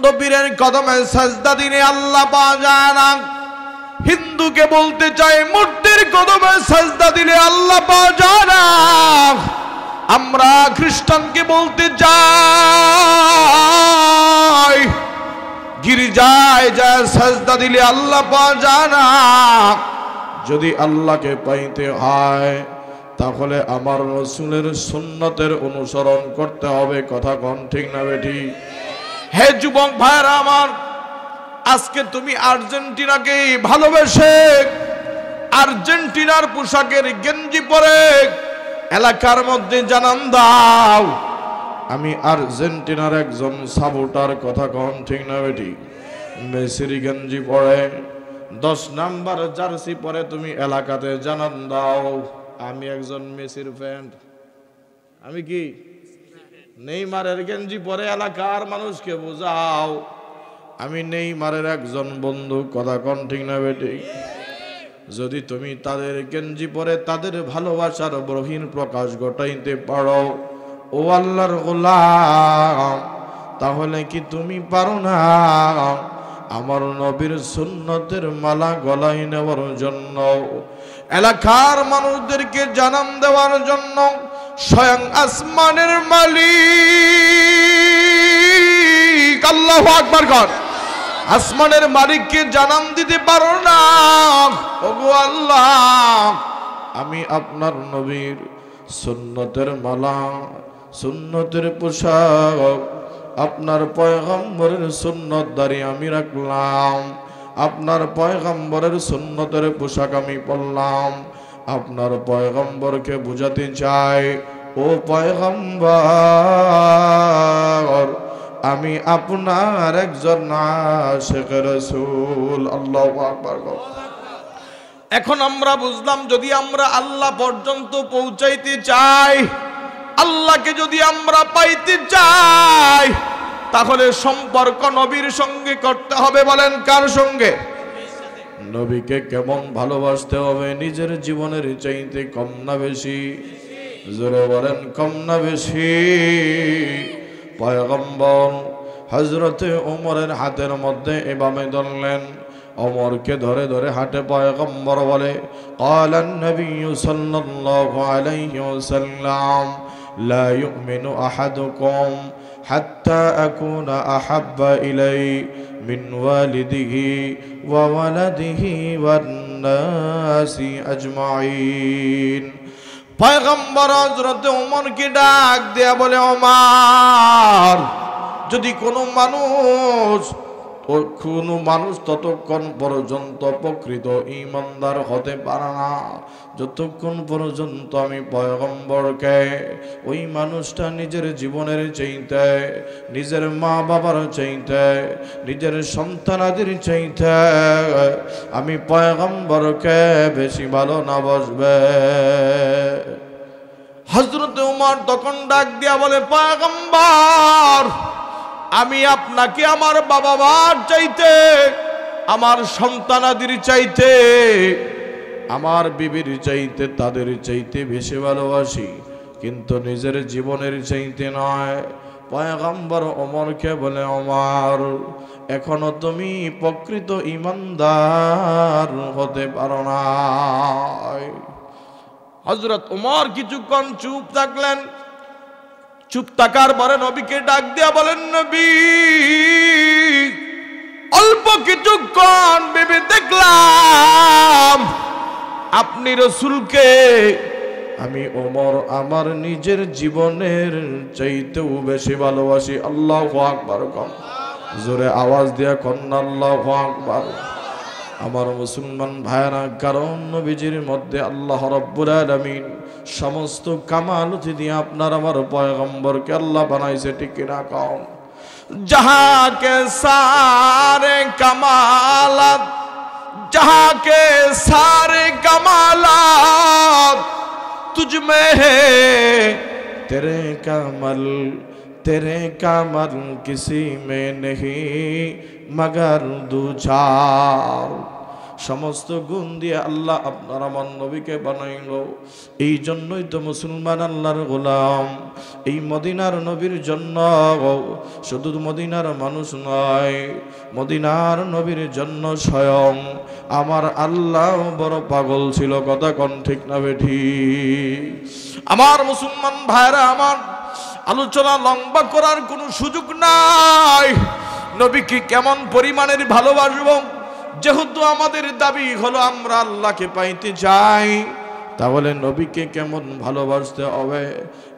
অন্ধ পীরের কদমে সাজদা দিলে আল্লাহ পাওয়া যায় না। হিন্দুকে বলতে চাই মূর্তির কদমে সাজদা দিলে আল্লাহ পাওয়া যায় না। আমরা খ্রিস্টানকে বলতে চাই গির্জায় যায় সাজদা দিলে আল্লাহ পাওয়া যায় না। যদি আল্লাহকে পাইতে হয় তাহলে আমার রাসূলের সুন্নতের অনুসরণ করতে হবে। কথা কোন ঠিক না বেটি? হে যুবক ভাইরা আমার, আজকে তুমি আর্জেন্টিনাকে ভালোবেসে আর্জেন্টিনার পোশাকের গেঞ্জি পরে এলাকার মধ্যে জানান দাও আমি আর্জেন্টিনার একজন সাপোর্টার। কথা কোন ঠিক না বেটি? মেসির গেঞ্জি পরে 10 নাম্বার জার্সি পরে তুমি এলাকাতে জানান দাও আমি একজন মেসির ফ্যান। আমি কি নেইমারের গেঞ্জি পরে এলাকার মানুষকে বোঝাও আমি নেইমারের একজন বন্ধু। কথা কোন ঠিক না বেটি? যদি তুমি তাদের গেঞ্জি পরে তাদের ভালোবাসার বহির প্রকাশ ঘটাইতে পারো ও আল্লাহর গোলাম, তাহলে কি তুমি পারো না আমার নবীর সুন্নতের মালা গলায় নেওয়ার জন্য, এলাকার মানুষদেরকে জানান দেওয়ার জন্য স্বয়ং আসমানের মালিক আল্লাহু আকবার কর আসমানের মালিককে জানান দিতে পারো না ওগো আল্লাহ আমি আপনার নবীর সুন্নতের মালা, সুন্নতের পোশাক, আপনার পয়গম্বরের সুন্নতদারি আমি রাখলাম, আপনার পয়গম্বরের সুন্নতের পোশাক আমি পরলাম। আপনার পয়গম্বরকে বুঝাতে চাই ও পয়গম্বর আমি আপনার একজন আশিক রাসূল। আল্লাহু আকবার। এখন আমরা বুঝলাম যদি আমরা আল্লাহ পর্যন্ত পৌঁছাইতে চাই, আল্লাহকে যদি আমরা পাইতে চাই, তাহলে সম্পর্ক নবীর সঙ্গে করতে হবে। বলেন কার সঙ্গে? নবীকে কেমন ভালোবাসতে হবে? নিজের জীবনের চাইতে কম না বেশি? জোরে বলেন কম না বেশি? পয়গম্বর হযরতে ওমরের হাতের মধ্যে এভাবে ধরলেন, ওমরকে ধরে ধরে হাঁটে পয়গম্বর বলে ক্বালান নবী সাল্লাল্লাহু আলাইহি ওয়াসাল্লাম লা ইউমিনু আহাদুকুম হাত্তা আকুনা আহাব্বা ইলাইহি মিন ওয়ালিদিহি ওয়া ওয়ালাদিহি ওয়ান নাসি আজমাইন। পয়গম্বর হযরত ওমরকে ডাক দেয়া বলে ওমর, যদি কোনো মানুষ ততক্ষণ পর্যন্ত প্রকৃত ঈমানদার হতে পারে না যতক্ষণ পর্যন্ত আমি পয়গম্বরকে ওই মানুষটা নিজের জীবনের চাইতে, নিজের মা বাবার চাইতে, নিজের সন্তানাদের চাইতে আমি পয়গম্বরকে বেশি ভালো না বসবে। হযরত ওমর তখন ডাক দিয়া বলে পয়গম্বর আমি আপনাকে আমার বাবা মার চাইতে, আমার সন্তানাদির চাইতে, আমার বিবির চাইতে, তাদের চাইতে বেশি ভালোবাসি, কিন্তু নিজের জীবনের চাইতে নয়। পয়গম্বর ওমরকে বলে ওমর এখনো তুমি প্রকৃত ঈমানদার হতে পারো না। হযরত ওমর কিছুক্ষণ চুপ থাকলেন। চুপ থাকার পরে নবীকে ডাক দিয়া বলেন নবী অল্প কিছুক্ষণ ভেবে দেখলাম আপনি রাসূলকে আমি ওমর আমার নিজের জীবনের চাইতেও বেশি ভালোবাসি। আল্লাহু আকবার। জোরে আওয়াজ দিয়া কন্যা আল্লাহু আকবার। আমার মুসলমান ভাইরা, কারণ নবীজির মধ্যে আল্লাহ রাব্বুল আলামিন সমস্ত কামালতি দিয়ে আপনার আমার পয়গম্বরকে আল্লাহ বানাইছে, ঠিক কিনা কও? जहाँ के सारे कमालात, जहाँ के सारे कमालात तुझ में है, तेरे कमल किसी में नहीं मगर दो चार। সমস্ত গুণ দিয়ে আল্লাহ আপনার আমার নবীকে বানাইল। এই জন্যই তো মুসলমান আল্লাহর গোলাম। এই মদিনার নবীর জন্য শুধু মদিনার মানুষ নয়, মদিনার নবীর জন্য স্বয়ং আমার আল্লাহ বড় পাগল ছিল। কথা কোন ঠিক না বেঠি? আমার মুসলমান ভাইরা, আমার আলোচনা লম্বা করার কোনো সুযোগ নাই। নবীকে কেমন পরিমাণের ভালোবাসবো, যেহেতু আমাদের দাবি হলো আমরা আল্লাহকে পাইতে চাই, তাহলে নবীকে কেমন ভালোবাসতে হবে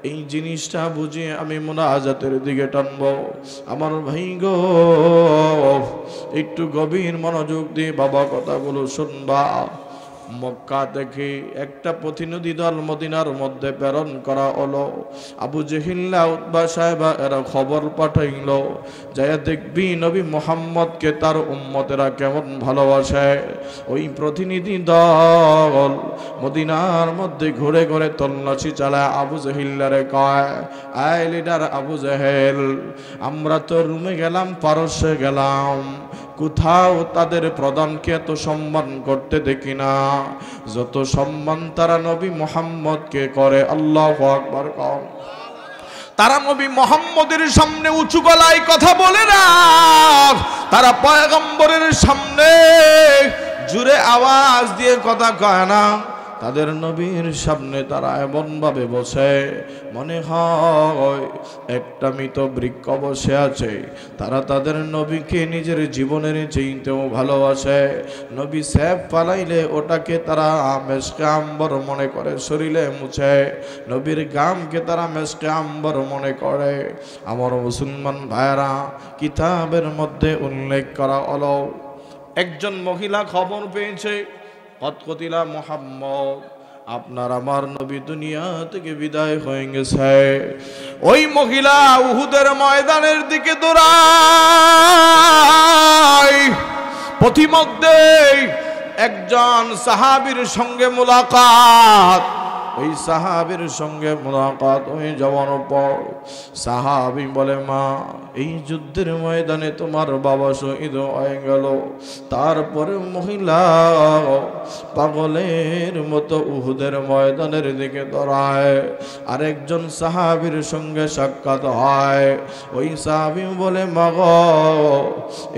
এই জিনিসটা বুঝিয়ে আমি মুনাজাতের দিকে টানবো। আমার ভাই গো, একটু গভীর মনোযোগ দিয়ে বাবা কথাগুলো শুনবা। মক্কা থেকে একটা প্রতিনিধি দল মদিনার মধ্যে প্রেরণ করা হলো। আবু জেহিল্লা, উতবা সাহেবা এরা খবর পাঠাইল, যাইয়া দেখবি নবী মুহাম্মদকে তার উম্মতেরা কেমন ভালোবাসে। ওই প্রতিনিধি দল মদিনার মধ্যে ঘুরে ঘুরে তল্লাশি চালায়। আবু জেহিল্লারে কয়, আয় লিডার আবু জেহেল, আমরা তো রুমে গেলাম, পারস্যে গেলাম, কোথাও তাদের প্রধানকে এত সম্মান করতে দেখি না যত সম্মান তারা নবী মুহাম্মদকে করে। আল্লাহু আকবার। কম তারা নবী মুহাম্মদের সামনে উঁচু গলায় কথা বলে না, তারা পয়গম্বরের সামনে জোরে আওয়াজ দিয়ে কথা কয় না। তাদের নবীর সামনে তারা এমন ভাবে বসে মনে হয় একটা মৃত বৃক্ষ বসে আছে। তারা তাদের নবীকে নিজের জীবনের চেয়েও ভালোবাসে। নবী স্যাপ পালাইলে ওটাকে তারা মেশকে আম্বর মনে করে, শরীরে মুছে। নবীর গামকে তারা মেশকে আম্বর মনে করে। আমার মুসলমান ভাইরা, কিতাবের মধ্যে উল্লেখ করা হলো একজন মহিলা খবর পেয়েছে কতকতিলা মুহাম্মদ, আপনার আমার নবী দুনিয়া থেকে বিদায় হয়ে গেছে। ওই মহিলা উহুদের ময়দানের দিকে দৌড়ায়। পথিমধ্যে একজন সাহাবীর সঙ্গে মুলাকাত। ওই সাহাবীর সঙ্গে মুলাকাত হয়ে যাওয়ার পর সাহাবী বলে, মা, এই যুদ্ধের ময়দানে তোমার বাবা শহীদ হয়ে গেল। তারপরে মহিলা পাগলের মতো উহুদের ময়দানের দিকে দৌড়ায়। আরেকজন সাহাবীর সঙ্গে সাক্ষাৎ হয়। ওই সাহাবী বলে, মা গো,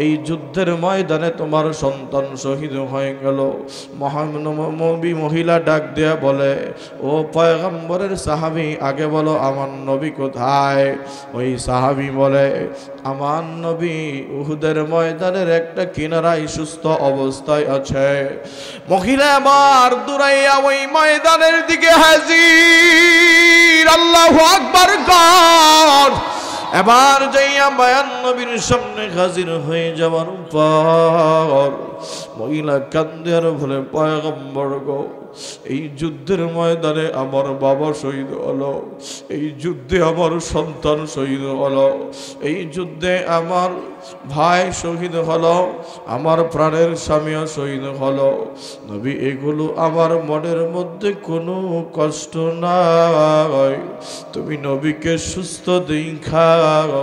এই যুদ্ধের ময়দানে তোমার সন্তান শহীদ হয়ে গেল। মহানবী মহিলা ডাক দেয়া বলে, ও পয়গম্বরের সাহাবী, আগে বলো আমার নবী কোথায়? ওই সাহাবী বলে, আমার নবী উহুদের ময়দানের একটা কিনারায় সুস্থ অবস্থায় আছে। মহিলা আমার দৌড়াইয়া ওই ময়দানের দিকে হাজির। আল্লাহু আকবার কর। এবার যাইয়া মায়ান নবীর সামনে হাজির হয়ে যাওয়ার পর মহিলা কান্দে আর বলে, পয়গম্বর গো, এই যুদ্ধের ময়দানে আমার বাবা শহীদ হলো, এই যুদ্ধে আমার সন্তান শহীদ হলো, এই যুদ্ধে আমার ভাই শহীদ হলো, আমার প্রাণের স্বামীও শহীদ হলো। নবী, এগুলো আমার মনের মধ্যে কোনো কষ্ট নাই। তুমি নবীকে সুস্থ দেখাও।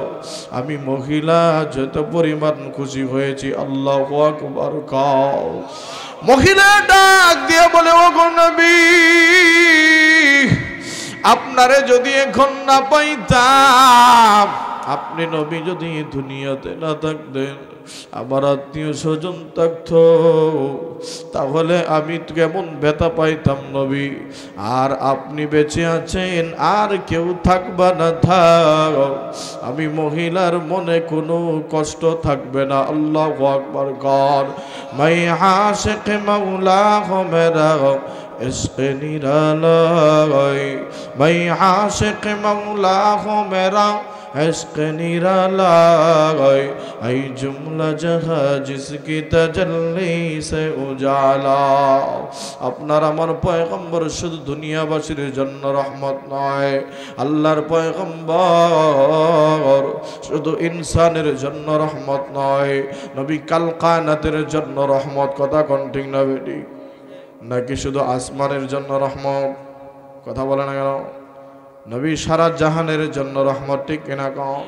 আমি মহিলা যত পরিমাণ খুশি হয়েছি। আল্লাহু আকবার কও। মহিলা ডাক দিয়ে বলে, ও গো নবী, আপনারে যদি এখন না পাইতাম, আপনি নবী যদি দুনিয়াতে না থাকতেন, আমার আত্মীয় স্বজন থাকতো, তাহলে আমি কেমন ব্যথা পাইতাম নবী। আর আপনি বেঁচে আছেন, আর কেউ থাকবা না থাক, আমি মহিলার মনে কোনো কষ্ট থাকবে না। আল্লাহু আকবার কর। মাই আশিক মাওলা হো মেরা इश्क निराला, मैं आशिक मौला हूँ मेरा इश्क निराला, ऐ जुमला जहाँ जिसकी तजल्ली से उजाला। আপনার আমার পয়গম্বর শুধু দুনিয়াবাসীর জন্য রহমত নয়, আল্লাহর পয়গম্বর শুধু ইনসানের জন্য রহমত নয়, নবী কাল কায়নাতের জন্য রহমত। কথা কোন ঠিক না বেটি? নাকি শুধু আসমানের জন্য রহমত? কথা বলে না কেন? নবী সারা জাহানের জন্য রহমত, ঠিক কিনা কম?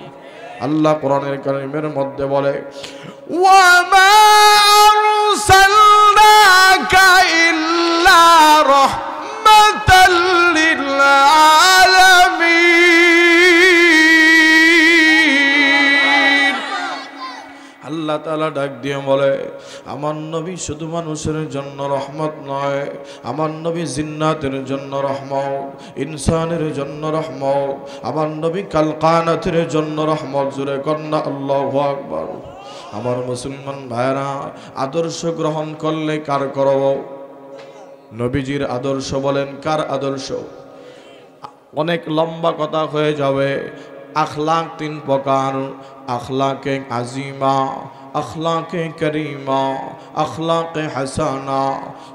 আল্লাহ কোরআনের কারীমের মধ্যে বলে, ওয়া মা আরসালনা আল্লাহ তাআলা ডাক দিয়ে বলে, আমার নবী শুধু মানুষের জন্য রহমত নয়, আমার নবী জিন্নাতের জন্য রহমত, ইনসানের জন্য রহমত, আমার নবী কাল কানাতের জন্য রহমত। জোরে কন্না আল্লাহু আকবার। আমার মুসলমান ভাইরা, আদর্শ গ্রহণ করলে কার করব? নবীজির আদর্শ। বলেন কার আদর্শ? অনেক লম্বা কথা হয়ে যাবে। আখলাক তিন প্রকার: আখলাকে আজিমা, আখলাকে করিমা, আখলাকে হাসানা।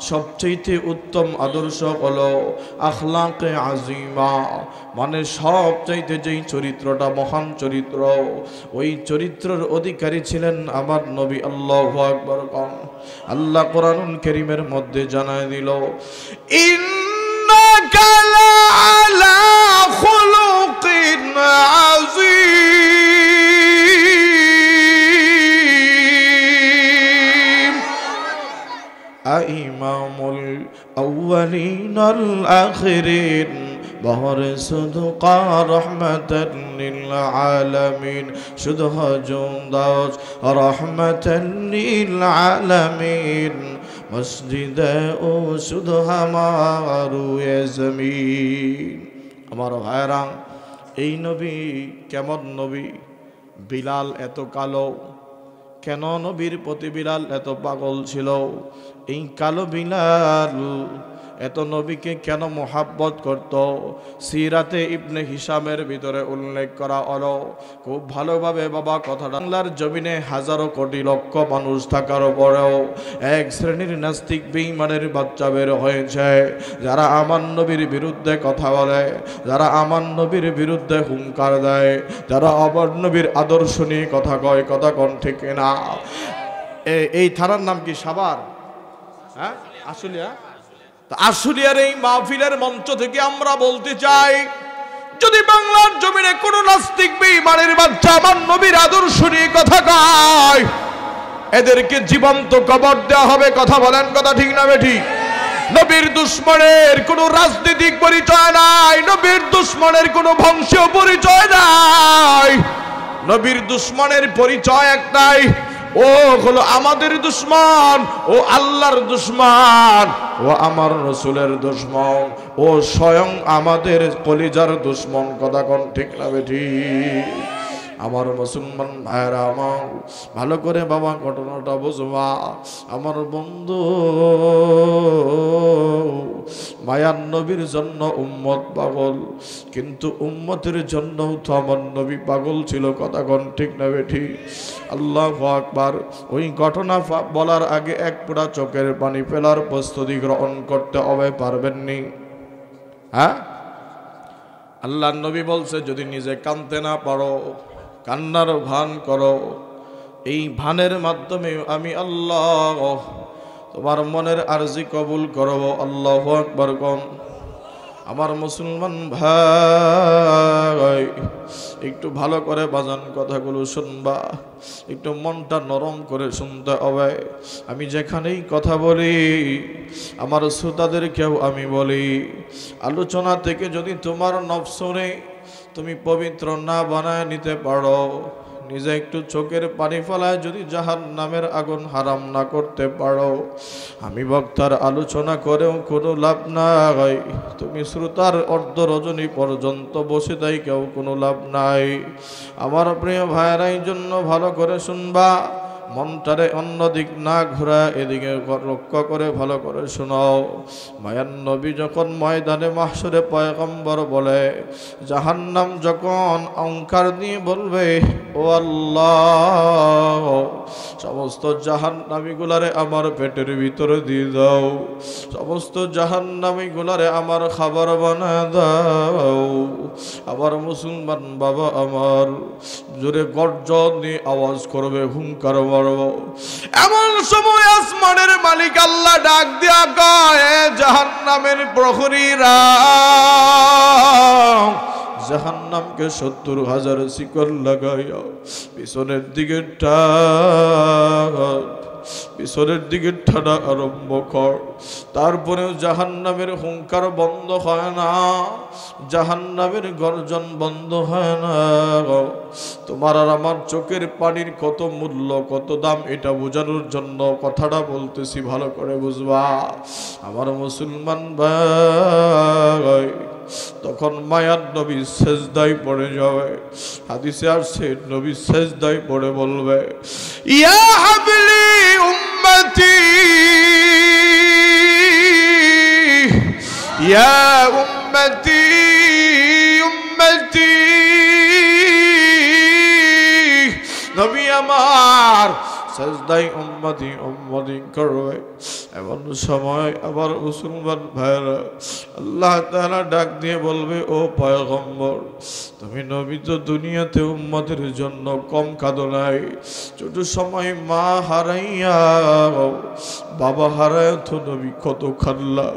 সবচেয়ে উত্তম আদর্শ হলো আখলাকে আজিমা, মানে সবচাইতে যেই চরিত্রটা মহান চরিত্র, ওই চরিত্রের অধিকারী ছিলেন আমার নবী। আল্লাহু আকবার। আল্লাহ কোরআনুল কারীমের মধ্যে জানায় দিল, ইন্নাকা লাআলা খুলুকিন আযীম, ইমামুল আউয়ালিন আল আখিরিন, বহর সুদকা রহমাতান লিল আলামিন, শুধু হজুন্দাজ রহমাতান লিল আলামিন, মসজিদে ও শুধু হামারু এ জমিন। আমার ভাইরা, এই নবী কেমন নবী? বিলাল এত কালো কেন? নবীর প্রতি বিলাল এত পাগল ছিল? এই কালো বিলাল এত নবীকে কেন মোহাব্বত করত? সিরাতে ইবনে হিশামের ভিতরে উল্লেখ করা হলো খুব ভালোভাবে। বাবা, কথাটা বাংলার জমিনে হাজারো কোটি লক্ষ মানুষ থাকার পরেও এক শ্রেণীর নাস্তিক বেঈমানের বাচ্চা বের হয়েছে, যারা আমার নবীর বিরুদ্ধে কথা বলে, যারা আমার নবীর বিরুদ্ধে হুঙ্কার দেয়, যারা আমার নবীর আদর্শ নিয়ে কথা কয়। কথা কোন ঠিক না? এই থানার নাম কি? সাভার? হ্যাঁ, আশুলিয়া। আশুলিয়ার এই মাহফিলের মঞ্চ থেকে আমরা বলতে চাই, যদি বাংলার জমিনে কোন নাস্তিক বেঈমানের বাচ্চা আমার নবীর আদর্শ নিয়ে কথা কয়, এদেরকে জীবন্ত কবর দেওয়া হবে। কথা বলেন, কথা ঠিক না বেঠিক? নবীর দুশ্মনের কোনো রাজনৈতিক পরিচয় নাই, নবীর দুশ্মনের কোনো বংশীয় পরিচয় নাই। নবীর দুশ্মনের পরিচয় একটাই, ও হলো আমাদের দুশ্মন, ও আল্লাহর দুশ্মন, ও আমার রাসূলের দুশ্মন, ও স্বয়ং আমাদের কলিজার দুশ্মন। কথা কোন ঠিক না বেঠিক? আমার মুসলমান ভাইরা আমার, ভালো করে বাবা ঘটনাটা বুঝবা। আমার বন্ধু মায়ার নবীর জন্য উম্মত পাগল, কিন্তু উম্মতের জন্য তো আমার নবী পাগল ছিল। কথা কোন ঠিক না বেঠিক? আল্লাহু আকবার। ওই ঘটনা বলার আগে এক ফোঁটা চোখের পানি ফেলার প্রস্তুতি গ্রহণ করতে হবে। পারবেননি? হ্যাঁ, আল্লাহর নবী বলছে, যদি নিজে কাঁদতে না পারো, কান্নার ভান করো। এই ভানের মাধ্যমে আমি আল্লাহ তোমার মনের আরজি কবুল করব। আল্লাহু আকবার। কোন আমার মুসলমান ভাই, একটু ভালো করে বাজান কথাগুলো শুনবা, একটু মনটা নরম করে শুনতে হবে। আমি যেখানেই কথা বলি, আমার শ্রোতাদেরকেও আমি বলি, আলোচনা থেকে যদি তোমার নফসরে তুমি পবিত্র না বানায় নিতে পারো, নিজে একটু চোখের পানি ফেলায় যদি জাহান্নামের আগুন হারাম না করতে পারো, আমি বক্তার আলোচনা করেও কোনো লাভ নাই। তুমি শ্রোতার অর্ধ রজনী পর্যন্ত বসে দেয় কেউ কোনো লাভ নাই। আমার প্রিয় ভাইয়েরাই জন্য ভালো করে শুনবা, মনটারে অন্যদিক না ঘোরা এদিকে লক্ষ্য করে ভালো করে শোনাও। মায়ান নবী যখন ময়দানে মাহশরে পয়গম্বর বলে, জাহান্নাম যখন অহংকার দিয়ে বলবে, ও আল্লাহ, সমস্ত জাহান্নামীগুলারে আমার পেটের ভিতরে দিয়ে দাও, সমস্ত জাহান্নামীগুলারে আমার খাবার বানায় দাও। আবার মুসলমান বাবা আমার জোরে গর্জন দিয়ে আওয়াজ করবে, হুঙ্কার মারব। এমন সময় আসমানের মালিক আল্লাহ ডাক দিয়া কয়, জাহান্নামের প্রহরীরা জাহান্নামকে 70,000 শিকল লাগাইয়া পিছনের দিকে টান। পিছনের দিকে ঠাডা আরম্ভ কর। তারপরেও জাহান্নামের হুঙ্কার বন্ধ হয় না, জাহান্নামের গর্জন বন্ধ হয় না। তোমার আর আমার চোখের পানির কত মূল্য, কত দাম, এটা বোঝানোর জন্য কথাটা বলতেছি, ভালো করে বুঝবা আমার মুসলমান ভাই। তখন মায়ার নবী সেজদায় পড়ে যাবে। হাদিসে আসছে নবী সেজদায় পড়ে বলবে, ইয়া হাবলি উম্মতি, ইয়া উম্মতি উম্মতি। নবী আমার সেজদায় উম্মতি উম্মতি করবে। এমন সময় আবার মুসলমান ভাইরা আল্লাহ তাআলা ডাক দিয়ে বলবে, ও পয়গম্বর, তুমি নবী তো দুনিয়াতে উম্মতের জন্য কম কাঁদো নাই। ছোট সময় মা হারাইয়া বাবা হারায় তো নবী কত কাঁদলা।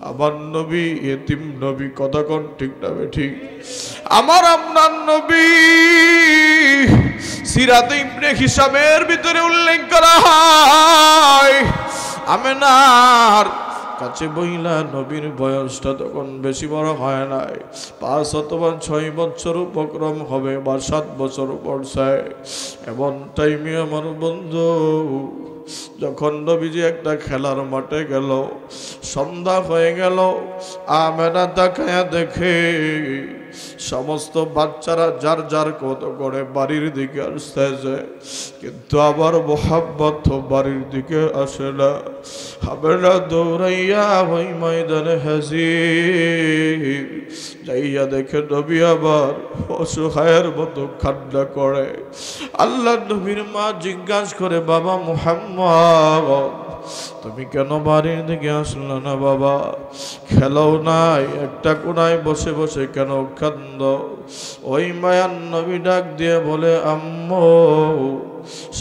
আমার নবী এতিম নবী, কথা কোন ঠিক না ঠিক? আমার আপনার নবী সিরাতে ইবনে হিশামের ভিতরে উল্লেখ করা হয়, আমেনার কাছে বইলা নবীর বয়সটা তখন বেশি বড় হয় নাই, 5 অথবা 6 বছর উপক্রম হবে বা 7 বছর পড়ছে। এমন টাইমে আমার বন্ধু যখন নবীজি একটা খেলার মাঠে গেল, সন্ধ্যা হয়ে গেল, আমেনা তাকায়া দেখে সমস্ত বাচ্চারা যার যার কত করে বাড়ির দিকে আসতেছে, কিন্তু আবার মোহাম্মদ বাড়ির দিকে আসে না। হাবেলা দৌড়াইয়া ওই ময়দানে হাজির, যাইয়া দেখে নবী আবার অসহায়ের মতো কান্না করে। আল্লাহ নবীর মা জিজ্ঞাসা করে, বাবা মুহাম্মদ, তুমি কেন বাড়ির দিকে আসলো না বাবা? খেলাও নাই, একটা কোনায় বসে বসে কেন কান্দ? ওই মায়ার নবী ডাক দিয়ে বলে, আম্মু,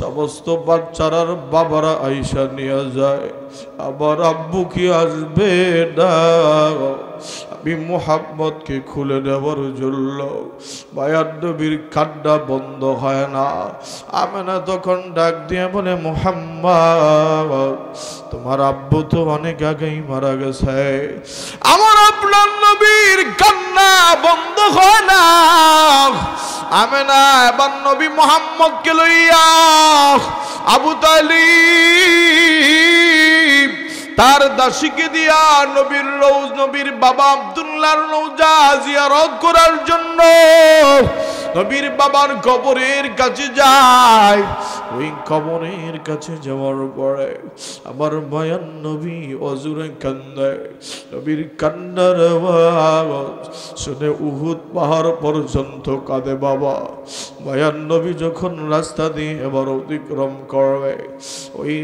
সমস্ত বাচ্চারার বাবারা আইসা নিয়ে যায়, আবার আব্বু কি আসবে না? আমি মুহাম্মদকে খুলে দেওয়ার জন্য মায়ার নবীর কান্না বন্ধ হয় না। আমেনা তখন ডাক দিয়ে বলে, মুহাম্মদ, তোমার আব্বু তো অনেক আগেই মারা গেছে। আমার আপনার নবীর কান্না বন্ধ হয় না। আমেনা এবার নবী মুহাম্মদকে লইয়া আবু তালিব তার দাসীকে দিয়া নবীর বাবা আব্দুল্লাহর রওজা জিয়ারত করার জন্য নবীর বাবার কবরের কাছে যায়। ওই কবরের কাছে যাওয়ার পরে আমার মায়ার নবী অজুরে কান্দে। নবীর কান্নার আওয়াজ শুনে উহুদ পাহাড় পর্যন্ত কাঁদে বাবা। মায়ার নবী যখন রাস্তা দিয়ে এবার অতিক্রম করবে, ওই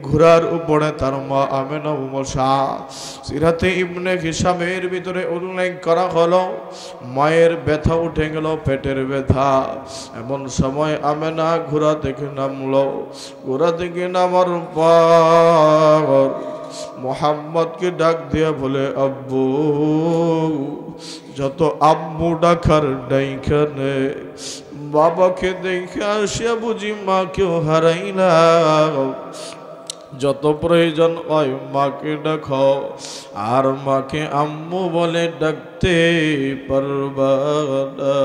ঘোড়ার উপরে তার মা আমেনা বসা। সিরাতে ইবনে হিশামের ভিতরে উল্লেখ করা হলো, মায়ের ব্যথা উঠে গেল, পেটের ব্যথা। এমন সময় আমেনা ঘোড়া থেকে নামলো। ঘোড়া থেকে নামার পর মোহাম্মদকে ডাক দিয়া বলে, আব্বু। যত আম্মু ডাকার ডাইখানে বাবাকে দেখে আসিয়া বুঝি মাকেও হারাইলাম। যত প্রয়োজন হয় মাকে ডাকো, আর মাকে আম্মু বলে ডাকতে পারবা না।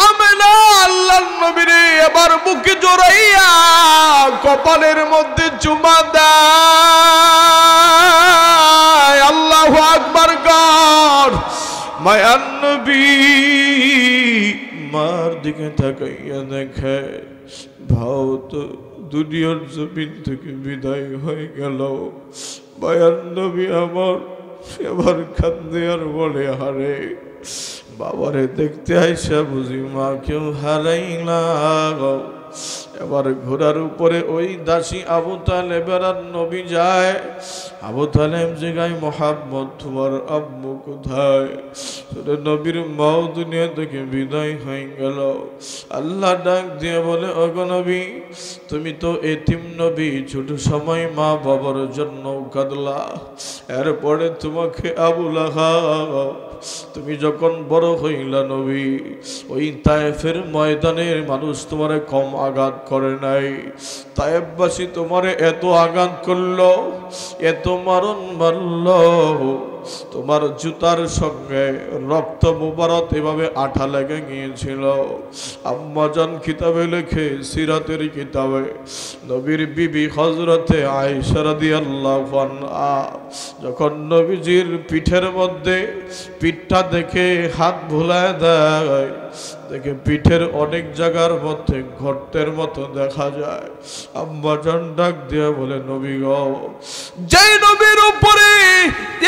আমেনা আল্লাহর নবীরে এবার বুকে জড়াইয়া কপালের মধ্যে চুমা দেয়। আল্লাহু আকবার গড। মায়ার নবী মার দিকে তাকাইয়া দেখে ভাও তো দুনিয়ার জমিন থেকে বিদায় হয়ে গেল। মায়ার নবী আমার এবার কান্দে আর বলে, হারে বাবারে দেখতে আইসা বুঝি মা কেউ হারাইলাম। এবার ঘোড়ার উপরে ওই দাসী আবু তালেবের নবী যায়। আবু তালেব জায়গায়, মোহাম্মদ তোমার আম্মু কোথায়? নবীর মাও দুনিয়া থেকে বিদায় হয়ে গেল। আল্লাহ ডাক দিয়ে বলে, ওগো নবী, তুমি তো এতিম নবী, ছোট সময় মা বাবার জন্য কাঁদলা। এরপরে তোমাকে আবু লাহাব, তুমি যখন বড় হইলা নবী, ওই তায়েফের ময়দানের মানুষ তোমারে কম আঘাত করে নাই। তায়েববাসী তোমারে এত আঘাত করলো, এত মারণ মারলো, তোমার জুতার সঙ্গে রক্ত মুবারক এভাবে আঠা লেগে গিয়েছিল। আম্মাজান কিতাবে লেখে, সিরাতের কিতাবে, নবীর বিবি হযরতে আয়েশা রাদিয়াল্লাহু আনহা যখন নবীজির পিঠের মধ্যে পিঠটা দেখে হাত ভুলায় দেয়, দেখে পিঠের অনেক জায়গার মধ্যে গর্তের মতো দেখা যায়। আম্মাজান ডাক দিয়া বলে, নবী গো, যেই নবীর উপরে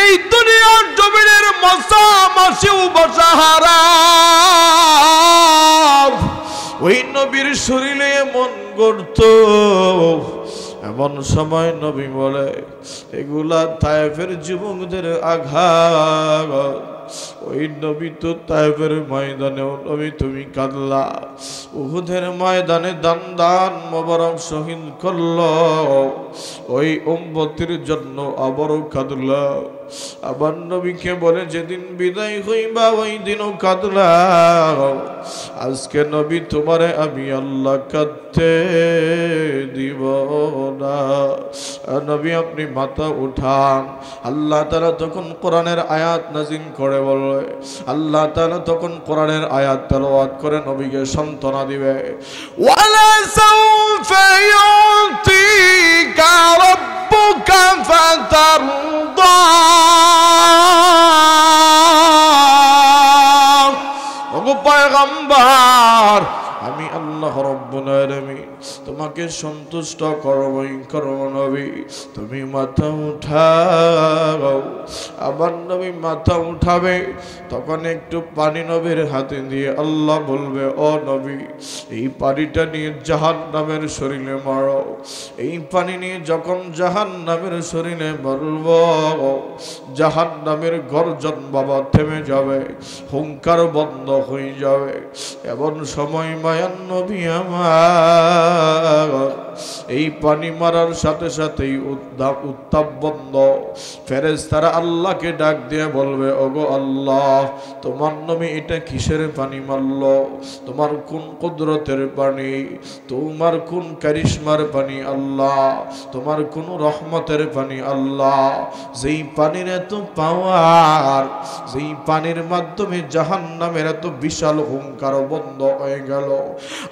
এই দুনিয়ার জমিনের মশা মাছিও বসা হারাম, ওই নবীর শরীরে মন গড়ত। এমন সময় নবী বলে, এগুলা তায়েফের যুবকদের আঘাত। ওই নবী তো তায়েফের ময়দানেও নবী তুমি কাঁদলা, উহুদের ময়দানে দান দান মোবারক শহীদ করল, ওই উম্মতের জন্য আবারও কাঁদলা। আবার নবীকে বলে, যেদিন বিদায় হইবা ওই দিনও কাঁদলা। আজকে নবী তোমারে আমি আল্লাহ কাঁদতে দিব না। নবী আপনি মাথা উঠান। আল্লাহ তাআলা তখন কোরআনের আয়াত নাযিল করে বলে, আল্লাহ তাআলা তখন কোরআনের আয়াত তেলাওয়াত করে নবীকে সান্ত্বনা দিবে। ওয়ালা সাউফা ইউতিকা রাব্বুকা ফাতারদা, ওগো পয়গম্বর, আমি আল্লাহ রব্বুল আলামিন তোমাকে সন্তুষ্ট করবই করব। নবী তুমি মাথা উঠাও। আবার নবী মাথা উঠাবে, তখন একটু পানি নবীর হাতে দিয়ে আল্লাহ বলবে, ও নবী, এই পানিটা নিয়ে জাহান্নামের শরীরে মারো। এই পানি নিয়ে যখন জাহান্নামের শরীরে মারব, জাহান্নামের গর্জন বাবা থেমে যাবে, হুঙ্কার বন্ধ হয়ে যাবে। এমন সময় মায়ান নবী আমার এই পানি মারার সাথে সাথেই উত্তাপ বন্ধ। ফেরেশতারা আল্লাহকে ডাক দিয়ে বলবে, ওগো আল্লাহ, তোমার নবী এটা কিসের পানি মারল? তোমার কোন কুদরতের পানি? তোমার কোন কারিশমার পানি আল্লাহ? তোমার কোন রহমতের পানি আল্লাহ? যেই পানির এত পাওয়ার, যেই পানির মাধ্যমে জাহান্নামের এত বিশাল হুঙ্কার বন্ধ হয়ে গেল।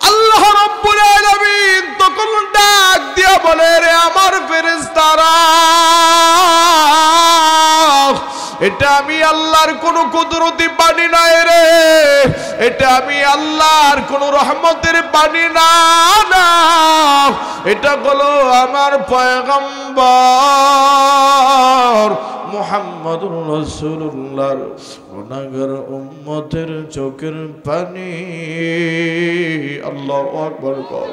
আল্লাহ রাব্বুল আলামিন তখন ডাক দিয়া বলে, রে আমার ফেরেশতারা, এটা আমি আল্লাহর কোন কুদরতি পানি নাই রে, এটা আমি আল্লাহর কোন রহমতের পানি না, এটা হলো আমার পয়গম্বর মুহাম্মদুর রাসূলুল্লাহর গুনাহগার উম্মতের চোখের পানি। আল্লাহু আকবার কর,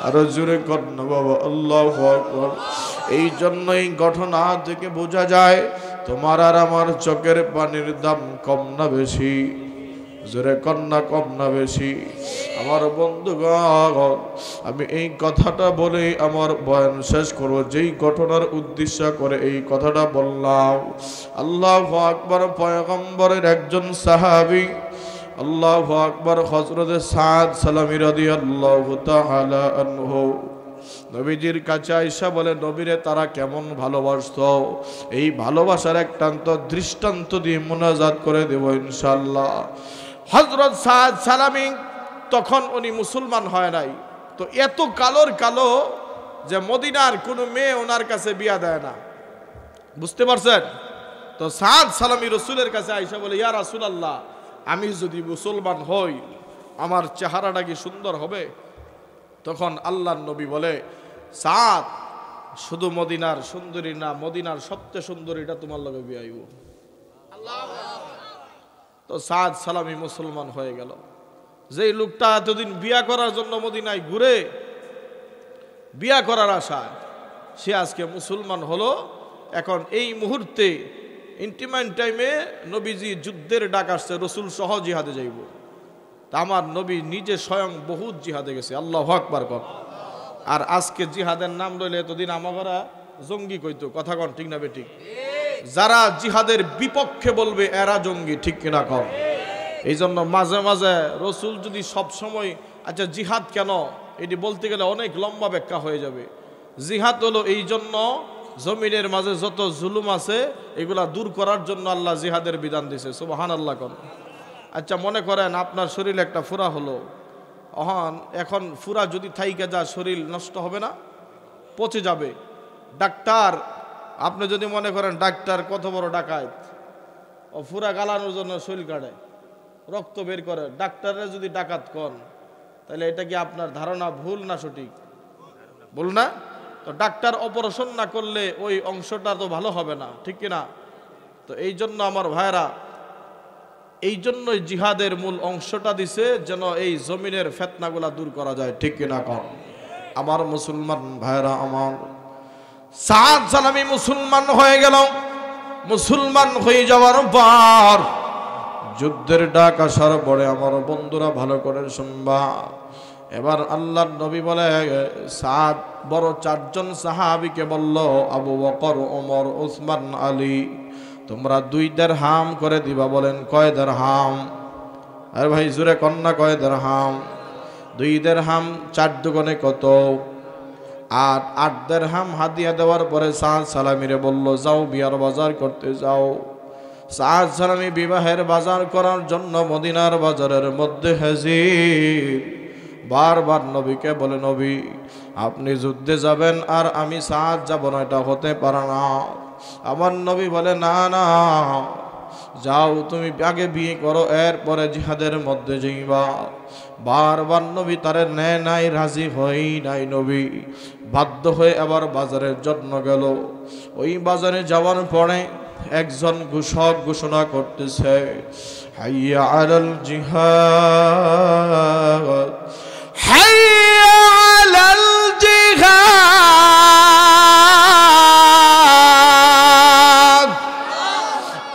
আর জোরে কর না বাবা, আল্লাহু আকবার। এই জন্যই ঘটনা থেকে বোঝা যায় তোমার আর আমার চোখের পানির দাম কম না বেশি? জোরে কন্যা কম না বেশি? আমার বন্ধুগণ, আমি এই কথাটা বলে আমার বয়ান শেষ করব। যেই ঘটনার উদ্দেশ্য করে এই কথাটা বললাম, আল্লাহু আকবার, পয়গম্বরের একজন সাহাবী, আল্লাহু আকবার, হযরত সাদ সালামী রাদিয়াল্লাহু তাআলা আনহু নবীজির কাছে আয়েশা বলে, নবীরে তারা কেমন ভালোবাসতো, এই ভালোবাসার একটান্ত দৃষ্টান্ত দিয়ে মুনাজাত করে দেব ইনশাআল্লাহ। হযরত সাদ সালামী তখন উনি মুসলমান হয় নাই, তো এত কালোর কালো যে মদিনার কোনো মেয়ে ওনার কাছে বিয়া দেয় না, বুঝতে পারছেন? তো সাদ সালামী রাসূলের কাছে আয়েশা বলে, ইয়া রাসূলুল্লাহ, আমি যদি মুসলমান হই আমার চেহারাটা কি সুন্দর হবে? তখন আল্লাহর নবী বলে, সাদ, শুধু মদিনার সুন্দরী না, মদিনার সবচেয়ে সুন্দরীটা তোমার লগে বিয়া হইব। তো সাদ সালামী মুসলমান হয়ে গেল। যেই লোকটা এতদিন বিয়া করার জন্য মদিনায় ঘুরে বিয়া করার আশায়, সে আজকে মুসলমান হলো। এখন এই মুহূর্তে ইন্টিমেন্ট টাইমে নবীজি যুদ্ধের ডাক আসছে, রসুল সহ জিহাদে যাইব। তা আমার নবী নিজে স্বয়ং বহুত জিহাদে গেছে, আল্লাহু আকবার কর। আর আজকে জিহাদের নাম রইলে এতদিন আমারা জঙ্গি কইতো, কথা কন ঠিক না বেঠিক? যারা জিহাদের বিপক্ষে বলবে এরা জঙ্গি, ঠিক কিনা কন? এই জন্য মাঝে মাঝে রসুল যদি সব সময়, আচ্ছা জিহাদ কেন, এটি বলতে গেলে অনেক লম্বা ব্যাখ্যা হয়ে যাবে। জিহাদ হলো এই জন্য জমিনের মাঝে যত জুলুম আছে এগুলা দূর করার জন্য আল্লাহ জিহাদের বিধান দিয়েছে। সুবহানাল্লাহ কোন। আচ্ছা মনে করেন আপনার শরীরে একটা ফুরা হলো, এখন ফুরা যদি থাইকে যা শরীর নষ্ট হবে না? পচে যাবে। ডাক্তার, আপনি যদি মনে করেন ডাক্তার কত বড় ডাকাত, ও ফুরা গালানোর জন্য শরীর কাটে, রক্ত বের করে, ডাক্তাররা যদি ডাকাত কন, তাহলে এটা কি আপনার ধারণা ভুল না সঠিক? ভুল না? তো ডাক্তার অপারেশন না করলে ওই অংশটা তো ভালো হবে না, ঠিক কিনা? তো এই জন্য আমার ভাইরা, এই জন্যই জিহাদের মূল অংশটা দিছে যেন এই জমিনের ফিতনাগুলা দূর করা যায়, ঠিক কিনা কন? আমার মুসলমান ভাইরা, আমার সাদ সালামি মুসলমান হয়ে গেল। মুসলমান হয়ে যাওয়ার পর যুদ্ধের ডাক আসার পরে আমার বন্ধুরা ভালো করে শুনবা, এবার আল্লাহর নবী বলে সাদ বড় চারজন সাহাবীকে বলল, আবু বকর, ওমর, উসমান, আলী, তোমরা 2 দিরহাম করে দিবা। বলেন কয় দিরহাম? আরে ভাই জোরে কন্যা, কয় দিরহাম? 2 দিরহাম 4 দুগুণে কত? 8 দিরহাম হাদিয়া দেওয়ার পরে সাদ সালামিরে বলল, যাও বিয়ার বাজার করতে যাও। সাদ সালামি বিবাহের বাজার করার জন্য মদিনার বাজারের মধ্যে হাজির। বারবার নবীকে বলে, নবী আপনি যুদ্ধে যাবেন আর আমি সাদ যাব না, এটা হতে পারে না। আমার নবী বলে, না না, যাও, তুমি আগে বিয়ে করো, এরপরে জিহাদের মধ্যে যাইবা। বারবার নবী তারে নেয় নাই, রাজি হই নাই। নবী বাধ্য হয়ে আবার বাজারের জন্য গেল। ওই বাজারে যাওয়ার পরে একজন ঘোষক ঘোষণা করতেছে, হাইয়া আলাল জিহাদ, হাইয়া আলাল জিহাদ।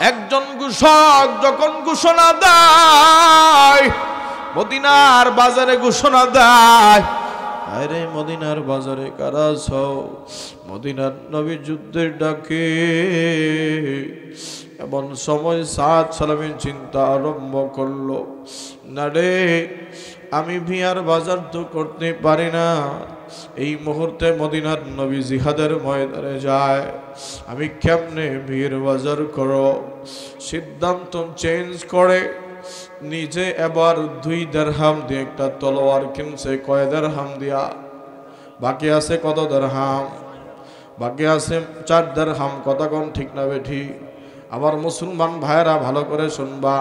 একজন ঘোষক যখন ঘোষণা দেয়, মদিনার বাজারে ঘোষণা দেয়, আরে মদিনার বাজারে কারা আছো? মদিনার নবী যুদ্ধের ডাকে। এমন সময় সাদ সালামি চিন্তা আরম্ভ করলো, না রে, আমি বিয়ার বাজার তো করতে পারি না। এই মুহূর্তে মদিনার নবী জিহাদের ময়দানে যায়, আমি কেমনে বিয়ের বাজার করো? সিদ্ধান্ত চেঞ্জ করে নিজে এবার 2 দিরহাম দিয়ে একটা তলোয়ার কিনছে। কয় দিরহাম দিয়া? বাকি আছে কত দিরহাম? বাকি আছে 4 দিরহাম। কথা কোন ঠিক না বেঠি? আমার মুসলমান ভাইরা ভালো করে শুনবা।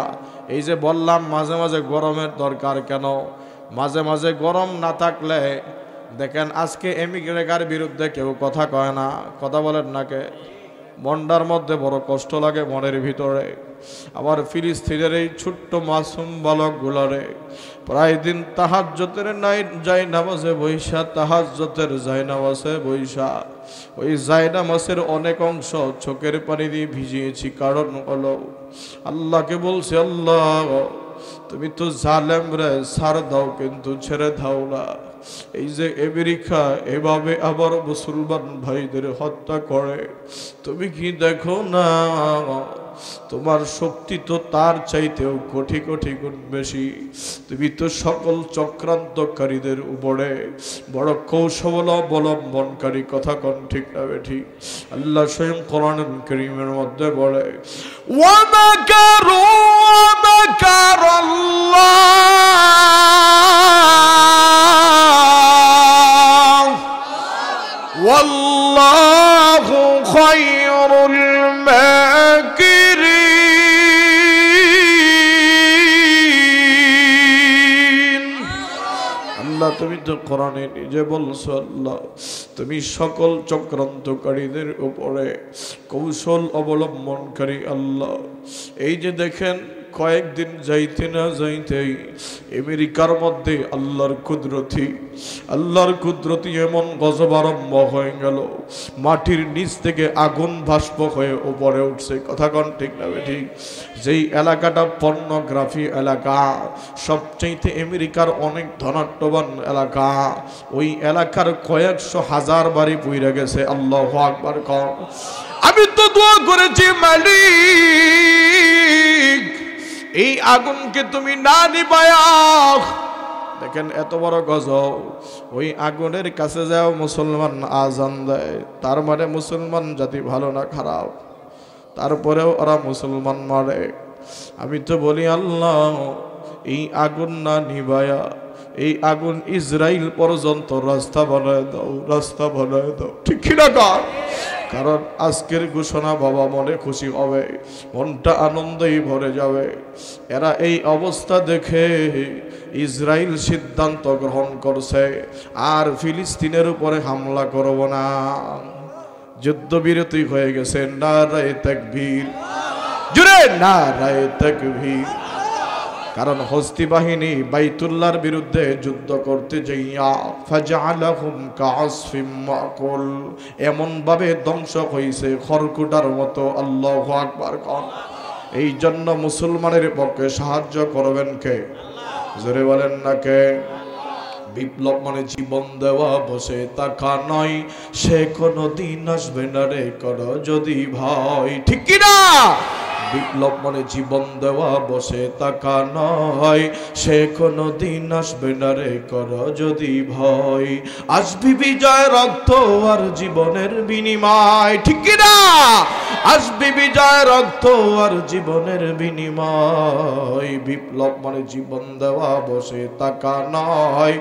এই যে বললাম মাঝে মাঝে গরমের দরকার কেন? মাঝে মাঝে গরম না থাকলে দেখেন আজকে আমেরিকার বিরুদ্ধে কেউ কথা কয় না, কথা বলেন না কে? মনটার মধ্যে বড় কষ্ট লাগে মনের ভিতরে। আমার ফিলিস্তিনের এই ছোট্ট মাসুম বালক গুলারে প্রায় দিন তাহাজ্জুদের যাই নামাজে বৈশা, তাহাজ্জুদের যাই নামাজে বৈশা, ওই যাই নামাজের অনেক অংশ চোখের পানি দিয়ে ভিজিয়েছি। কারণ হলো আল্লাহকে বলছে, আল্লাহ তুমি তো জালেম রে, ছাড় দাও, কিন্তু ছেড়ে দাও না। এই যে আমেরিকা এভাবে আবার মুসলমান ভাইদের হত্যা করে, তুমি কি দেখো না? তোমার শক্তি তো তার চাইতেও কোটি কোটি গুণ বেশি। তুমি তো সকল চক্রান্তকারীদের উপরে বড় কৌশল অবলম্বনকারী। কথা কোন ঠিক না বেঠি? আল্লাহ স্বয়ং কোরআনুল কারীমের মধ্যে বলে, ওয়া মাকারু ওয়া মাকারাল্লাহ ওয়াল্লাহু খায়রুল মাকিরিন। আল্লাহ তুমি তো কোরআনে নিজে বলছো, আল্লাহ তুমি সকল চক্রান্তকারীদের উপরে কৌশল অবলম্বনকারী। আল্লাহ এই যে দেখেন কয়েকদিন যাইতে না যাইতেই আমেরিকার মধ্যে আল্লাহর কুদরতি এমন গজব আরম্ভ হয়ে গেল, মাটির নিচ থেকে আগুন বাষ্প হয়ে উপরে উঠছে। কথা কন ঠিক না ঠিক? যেই এলাকাটা পর্নোগ্রাফি এলাকা, সবচেয়ে আমেরিকার অনেক ধনাঢ্যবান এলাকা, ওই এলাকার কয়েকশো হাজার বাড়ি পুড়ে গেছে। আল্লাহু আকবার কন। আমি তো দোয়া করেছি, মালিক এই আগুনকে তুমি না নিবায়া দেখেন এত বড় গজব, ওই আগুনের কাছে যাও মুসলমান আজান দেয়, তার মানে মুসলমান জাতি ভালো না খারাপ, তারপরেও ওরা মুসলমান মারে। আমি তো বলি আল্লাহ এই আগুন না নিভায়া এই আগুন ইসরাইল পর্যন্ত রাস্তা বানায় দাও, রাস্তা বানায় দাও, ঠিক কিনা কার? কারণ আজকের ঘোষণা বাবা মনে খুশি হবে, মনটা আনন্দেই ভরে যাবে। এরা এই অবস্থা দেখে ইসরাইল সিদ্ধান্ত গ্রহণ করছে আর ফিলিস্তিনের উপরে হামলা করব না, যুদ্ধবিরতি হয়ে গেছে। নারায়ে তাকবীর, জোরে নারায়ে তাকবীর। কারণ হস্তি বাহিনী বাইতুল্লাহর বিরুদ্ধে যুদ্ধ করতে যাইয়া ফাজআলাহুম কাআসফিম মাকুল, এমন ভাবে ধ্বংস হইছে খড়কুটার মতো। আল্লাহু আকবার। এই জন্য মুসলমানের পক্ষে সাহায্য করবেন কে? জোরে বলেন না কে? বিপ্লব মানে জীবন দেওয়া, বসে থাকা নয়, সে কোনো দিন আসবে না রে করো যদি ভয়, ঠিক কি না? বিপ্লব মানে জীবন দেওয়া, বসে থাকা নয়, সে কোনো দিন আসবে না রে করো যদি ভয়। আসবি বিজয় রক্ত আর জীবনের বিনিময়, ঠিক কি না? আসবি বিজয় রক্ত আর জীবনের বিনিময়। বিপ্লব মানে জীবন দেওয়া, বসে থাকা নয়,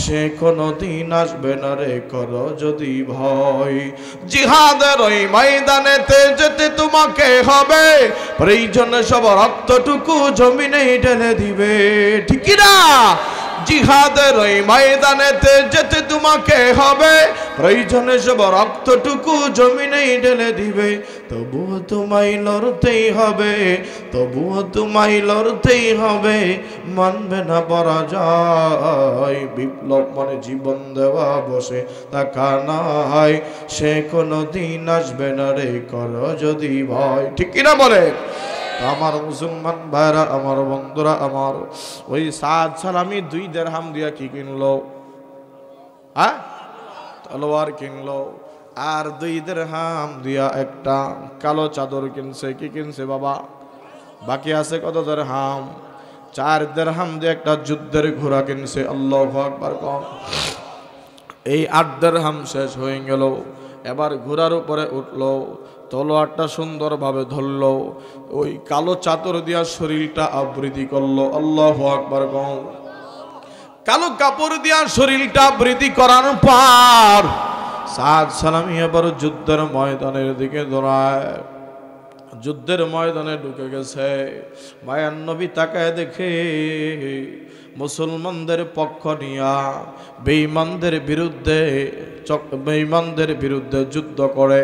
সে কোনো দিন আসবে না রে করো যদি ভয়। জিহাদের ওই ময়দানেতে যেতে তোমাকে হবে, প্রয়োজনে সব রক্তটুকু জমিনে ঢেলে দিবে, ঠিক না? জিহাদের ওই ময়দানেতে যেতে তোমাকে হবে, প্রয়োজনে সব রক্তটুকু জমিনে ঢেলে দিবে। তবুও তোমায় লড়তেই হবে, তবুও তোমায় লড়তেই হবে, মানবে না পরাজয়। বিপ্লব মানে জীবন দেওয়া, বসে থাকা নয়, সে কোনো দিন আসবে না রে করো যদি ভয়, ঠিক কিনা বলে? আমার মুসলমান ভাইরা, আমার বন্ধুরা, আমার ওই সাদ সালামি 2 দিরহাম দিয়া কি কিনলো? হ্যাঁ, তলোয়ার কিনলো। আর 2 দিরহাম দিয়া একটা কালো চাদর কিনছে। কি কিনছে বাবা? বাকি আছে কত দিরহাম? 4 দিরহাম দিয়ে একটা যুদ্ধের ঘোড়া কিনছে। আল্লাহু আকবার। এই 8 দিরহাম শেষ হয়ে গেল। এবার ঘোড়ার উপরে উঠলো, তলোয়ারটা সুন্দরভাবে ধরলো, ওই কালো চাদর দিয়া শরীরটা আবৃতি করলো। আল্লাহু আকবার। কালো কাপড় দিয়া শরীরটা আবৃতি করার পর সাদ সালামি এবার যুদ্ধের ময়দানের দিকে দৌড়ায়। যুদ্ধের ময়দানে ঢুকে গেছে। মায়ান নবী তাকায় দেখে মুসলমানদের পক্ষ নিয়া বেঈমানদের বিরুদ্ধে যুদ্ধ করে,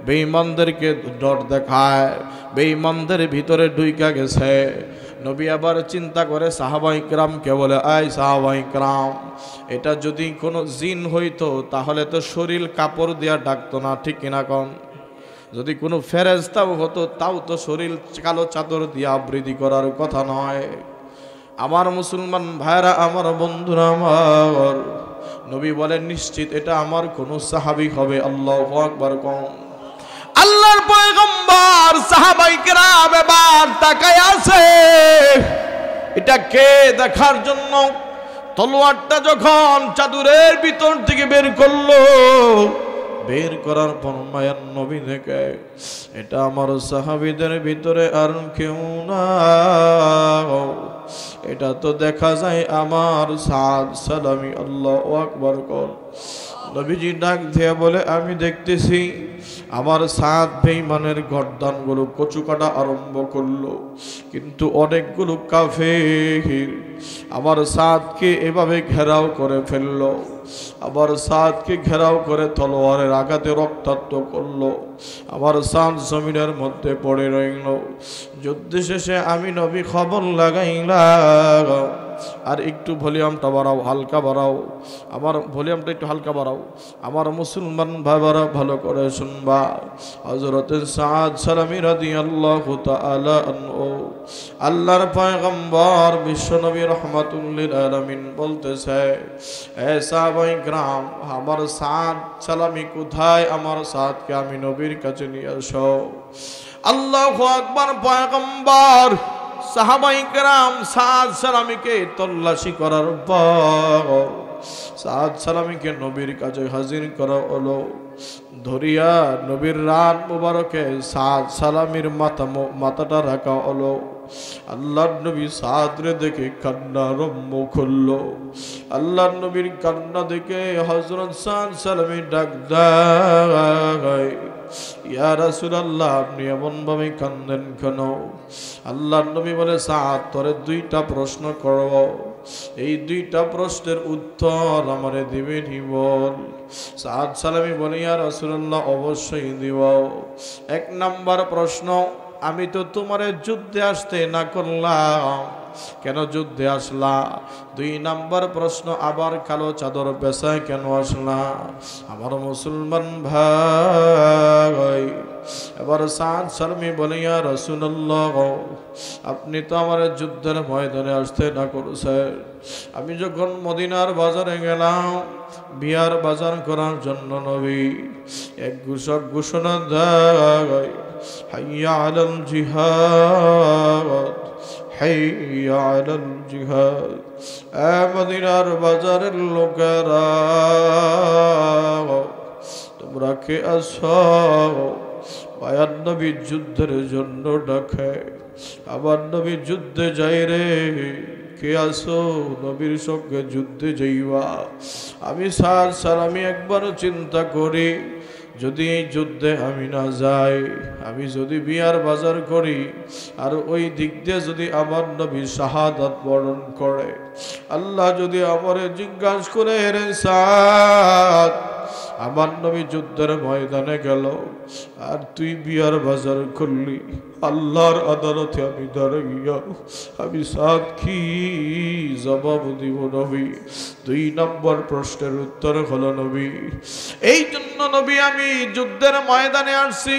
বেঈমানদেরকে ডর দেখায়, বেঈমানদের ভিতরে ঢুইকা গেছে। নবী আবার চিন্তা করে সাহাবায়ে কিরামকে বলে, আয় সাহাবায়ে কিরাম, এটা যদি কোনো জিন হইতো তাহলে তো শরীর কাপড় দিয়া ডাকতো না, ঠিক কিনা কোন? যদি কোনো ফেরেশতাও হতো তাও তো শরীর কালো চাদর দিয়ে আবৃতি করার কথা নয়। আমার মুসলমান ভাইরা, আমার বন্ধুরা, আমার নবী বলেন নিশ্চিত এটা আমার কোন সাহাবী হবে। আল্লাহু আকবার। আল্লাহর পয়গম্বর সাহাবায়ে কেরাম এবার তাকায় আছে এটা কে দেখার জন্য। তলোয়ারটা যখন চাদরের ভিতর থেকে বের করলো, বের করার পর মায়ার নবী দেখে এটা আমার সাহাবীদের ভিতরে আর কেউ না, এটা তো দেখা যায় আমার সাদ সালামি। আল্লাহু আকবার। নবীজি ডাক দিয়ে বলে, আমি দেখতেছি আমার সাদ বেঈমানের গর্দানগুলো কচু কাটা আরম্ভ করলো, কিন্তু অনেকগুলো কাফের আমার সাদকে এভাবে ঘেরাও করে ফেললো, আবার সাদকে ঘেরাও করে তলোয়ারের আঘাতে রক্তাক্ত করলো। আমার সাদ জমিনের মধ্যে পড়ে রইল। যুদ্ধ শেষে আমি নবী খবর লাগাইলাম। আর একটু ভলিউমটা বাড়াও, হালকা বাড়াও, আমার ভলিউমটা একটু হালকা বাড়াও। আমার মুসলমান ভাইরা ভালো করে শুনবা। হযরত সাদ সালামি রাদিয়াল্লাহু তাআলা আনহু, আল্লাহর পয়গম্বর বিশ্বনবী রাহমাতুল লিল আলামিন বলতেছে, এ সাহাবায়ে কিরাম, আমার সাদ সালামি কোথায়? আমার সাদকে আমি নবীর কাছে নিয়ে আসো। আল্লাহু আকবার। পয়গম্বর সাহাবায়ে কেরাম সাদ সালামীকে তল্লাশি করার পর সাদ সালামীকে নবীর কাছে হাজির করা হলো। ধরিয়া নবীর রান মুবারকে সাদ সালামীর মাথাটা রাখা হলো। আল্লাহর নবী সাদরে দেখে কান্না আরম্ভ করলো। আল্লাহর নবীর কান্না দেখে হযরত সাদ সালামী ডাক দেয়, ইয়া রাসূলুল্লাহ, আপনি এমন ভাবে কান্দেন কেন? আল্লাহর নবী বলে, সাদ, তোরে দুইটা প্রশ্ন করব, এই দুইটা প্রশ্নের উত্তর আমারে দিবেনি বল। সাদ সালামী বলে, ইয়া রাসূলুল্লাহ, অবশ্যই দিব। এক নাম্বার প্রশ্ন, আমি তো তোমারে যুদ্ধে আসতে না করলাম, কেন যুদ্ধে আসলা? দুই নাম্বার প্রশ্ন, আবার কালো চাদর পেশায় কেন আসলা? আমার মুসলমান ভাই। এবার সাদ সালামী বলে, ইয়া রাসূলুল্লাহ, আপনি তো আমার যুদ্ধের ময়দানে আসতে না করছেন। আমি যখন মদিনার বাজারে গেলাম বিয়ার বাজার করার জন্য, নবী এক ঘোষণা দেয়, হাইয়া আলাল জিহাদ, হাইয়া আলাল জিহাদ। মদিনার বাজারের লোকেরা, তোমরা কে আছো? মায়ার নবী যুদ্ধের জন্য ডাকে। আবার নবী যুদ্ধে যাই রে, কে আসো? নবীর সঙ্গে যুদ্ধে যাইবা। আমি সাদ সালামী একবার চিন্তা করি, যদি এই যুদ্ধে আমি না যাই, আমি যদি বিয়ার বাজার করি, আর ওই দিক দিয়ে যদি আমার নবী শাহাদাত বরণ করে, আল্লাহ যদি আমারে জিজ্ঞাসা করে, রে সাদ, আমার নবী যুদ্ধের ময়দানে গেল আর তুই বিয়ার বাজার করলি, আল্লাহর আদালতে আমি দাঁড়াইয়া আমি সাদ কি জবাব দিব নবী? দুই নম্বর প্রশ্নের উত্তর হলো, নবী, এই জন্য নবী আমি যুদ্ধের ময়দানে আসছি।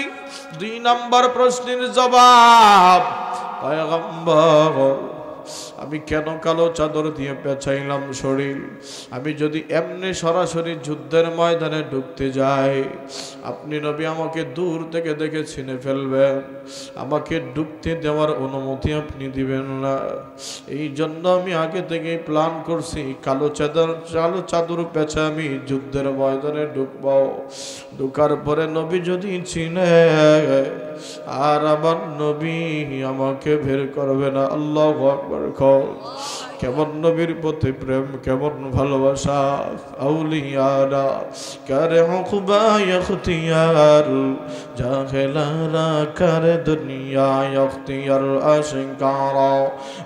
দুই নম্বর প্রশ্নের জবাব, পয়গম্বর, আমি কেন কালো চাদর দিয়ে পেঁচাইলাম শরীর? আমি যদি এমনি সরাসরি যুদ্ধের ময়দানে ঢুকতে যাই, আপনি নবী আমাকে দূর থেকে দেখে চিনে ফেলবেন, আমাকে ঢুকতে দেওয়ার অনুমতি আপনি দিবেন না। এই জন্য আমি আগে থেকে প্ল্যান করছি, কালো চাদর পেঁচা আমি যুদ্ধের ময়দানে ঢুকব। ঢুকার পরে নবী যদি চিনে, আর আমার নবী আমাকে বের করবে না। আল্লাহু আকবার। কেমন নবীর প্রতি প্রেম, কেমন ভালোবাসা! আউলিয়ারা করে হুকবা ইখতিয়ার, জাহেলারা করে দুনিয়া ইখতিয়ার। আশিকারা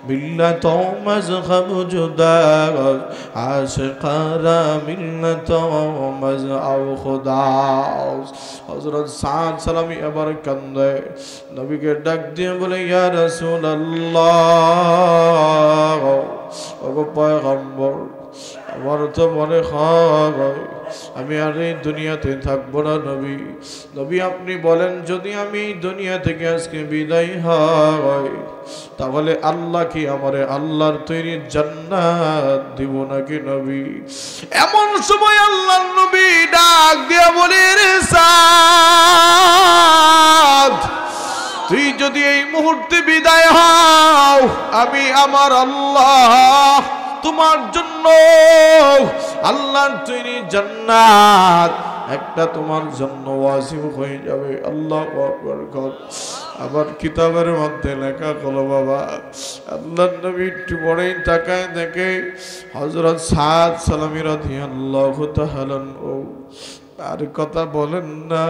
মিল্লাত মাযহাব জুদা, আশিকারা মিল্লাত মাযহাব খুদা। হযরত সাদ সালামী এবার কান্দে, নবীকে ডাক দিয়ে বলে, ইয়া রাসূলুল্লাহ, ওগো পয়গম্বর, আমার তো মনে হয় আমি আর এই দুনিয়াতে থাকবো না। নবী, নবী আপনি বলেন, যদি আমি দুনিয়া থেকে আজকে বিদায় হয়, তাহলে আল্লাহ কি আমারে আল্লাহর তৈরি জান্নাত দিব নাকি? নবী, এমন সময় আল্লাহর নবী ডাক দিয়া বলে, রে সাদ, তুই যদি এই মুহূর্তে বিদায় হও, আমি আমার আল্লাহ তোমার জন্য আল্লাহর তৈরি জান্নাত একটা তোমার জন্য ওয়াজিব হয়ে যাবে। আল্লাহু আকবার। আবার কিতাবের মধ্যে লেখা হলো, বাবা, আল্লাহর নবী একটু পরেই তাকায় দেখে হযরত সাদ সালামী রাদিয়াল্লাহু তাআলা আর কথা বলেন না,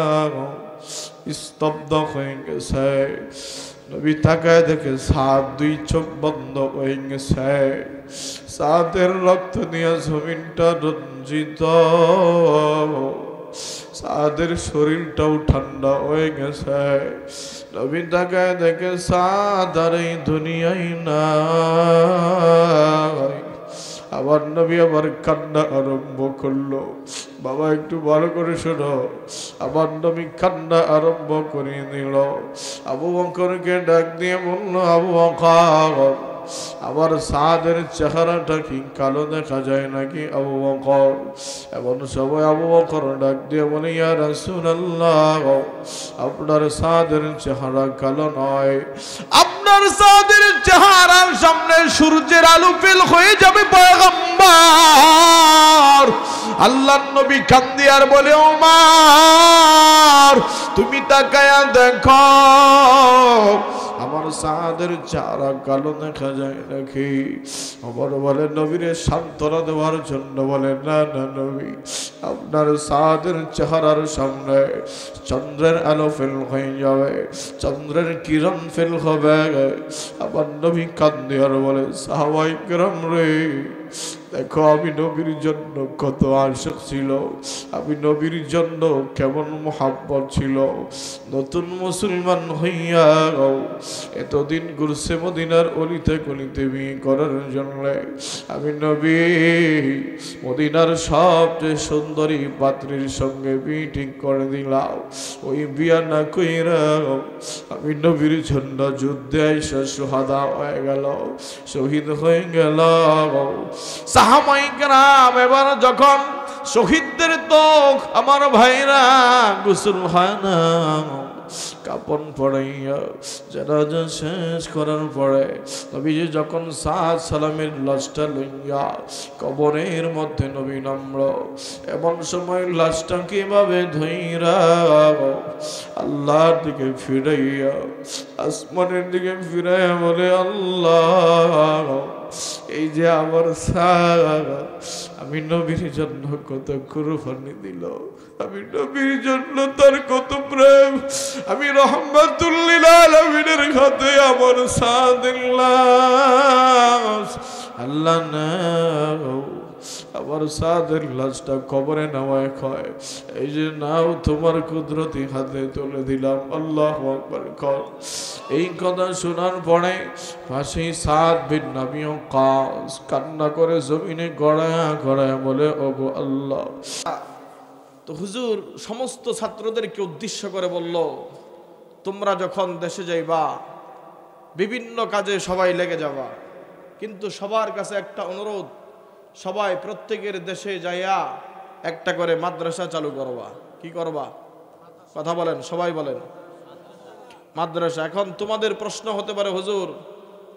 স্তব্ধ হয়ে গেছে। নবী তাকায় দেখে সাদ দুই চোখ বন্ধ হয়ে গেছে। সাদের রক্ত নিয়ে জমিনটা রঞ্জিত, সাদের শরীরটাও ঠান্ডা হয়ে গেছে। নবী তাকায় দেখে সাদ আর এই দুনিয়ায় নাই। আবার নবী আবার কান্না আরম্ভ করলো। বাবা একটু ভালো করে শোনো, আবার নবী কান্না আরম্ভ করে দিল। আবু বকরকে ডাক দিয়ে বলল, আবু বকর, আবার সাদের চেহারাটা কি কালো দেখা যায় নাকি আবু বকর? এমন সবাই আবু বকর ডাক দিয়ে বলে ইয়া রাসূলুল্লাহ, আপনার সাদের চেহারা কালো নয়, আপনার সাদের চেহারার সামনে সূর্যের আলো ফেল হয়ে যাবে পয়গম্বর। আল্লাহর নবী কান্দে আর বলে ওমর তুমি তাকায়া দেখো আমার সাদের চেহারা কালো দেখা যায় নাকি? ওমর বলে নবীরে সান্ত্বনা দেওয়ার জন্য বলে না না নবী, আপনার সাদের চেহারার সামনে চন্দ্রের আলো ফেল হয়ে যাবে, চন্দ্রের কিরণ ফেল হবে। আবার নবী কান্দে আর বলে সাহাবায়ে কেরাম রে, দেখো আমি নবীর জন্য কত আশা ছিল, আমি নবীর জন্য কেমন মোহাব্বত ছিল। নতুন মুসলমান হইয়া এতদিন ঘুরছে মদিনার অলিতে গলিতে বিয়ে করার জন্য। আমি নবী মদিনার সবচেয়ে সুন্দরী পাত্রীর সঙ্গে বিয়ে ঠিক করে দিলাম। ওই বিয়া না কইরা আমি নবীর জন্য যুদ্ধে আইসা সুহাদা হয়ে গেল, শহীদ হয়ে গেল। সাহাবায়ে কেরাম এবার যখন শহীদদের তো আমার ভাইরা গোসল হয় না, কাপন পড়াইয়া জানাজা শেষ করার পরে নবীজি যখন সাদ সালামের লাশটা লইয়া কবরের মধ্যে নবী নামল, এমন সময় লাশটা কিভাবে ধইরা আল্লাহর দিকে ফিরাইয়া আসমানের দিকে ফিরাইয়া বলে আল্লাহ, এই যে আমার সারা আমি নবীর জন্য কত কুরবানি দিল, আমি নবীর জন্য তার কত প্রেম, আমি রহমাতুল লিল আলামিনের হাতে আমার সাদের লাশ আল্লাহ না আমার সাদের লাশটা কবরে নেওয়ায় কয় এই যে নাও তোমার কুদরতি হাতে তুলে দিলাম, আল্লাহু আকবার কর। এই কথা শোনার পরে পাশে সাদ বিন নবী ওয়াক্কাস কান্না করে জমিনে গড়ায়া গড়ায়া বলে ওগো আল্লাহ। তো হুজুর সমস্ত ছাত্রদেরকে উদ্দেশ্য করে বলল, তোমরা যখন দেশে যাইবা বিভিন্ন কাজে সবাই লেগে যাবা, কিন্তু সবার কাছে একটা অনুরোধ, সবাই প্রত্যেকের দেশে যাইয়া একটা করে মাদ্রাসা চালু করবা। কি করবা? কথা বলেন, সবাই বলেন মাদ্রাসা। এখন তোমাদের প্রশ্ন হতে পারে হুজুর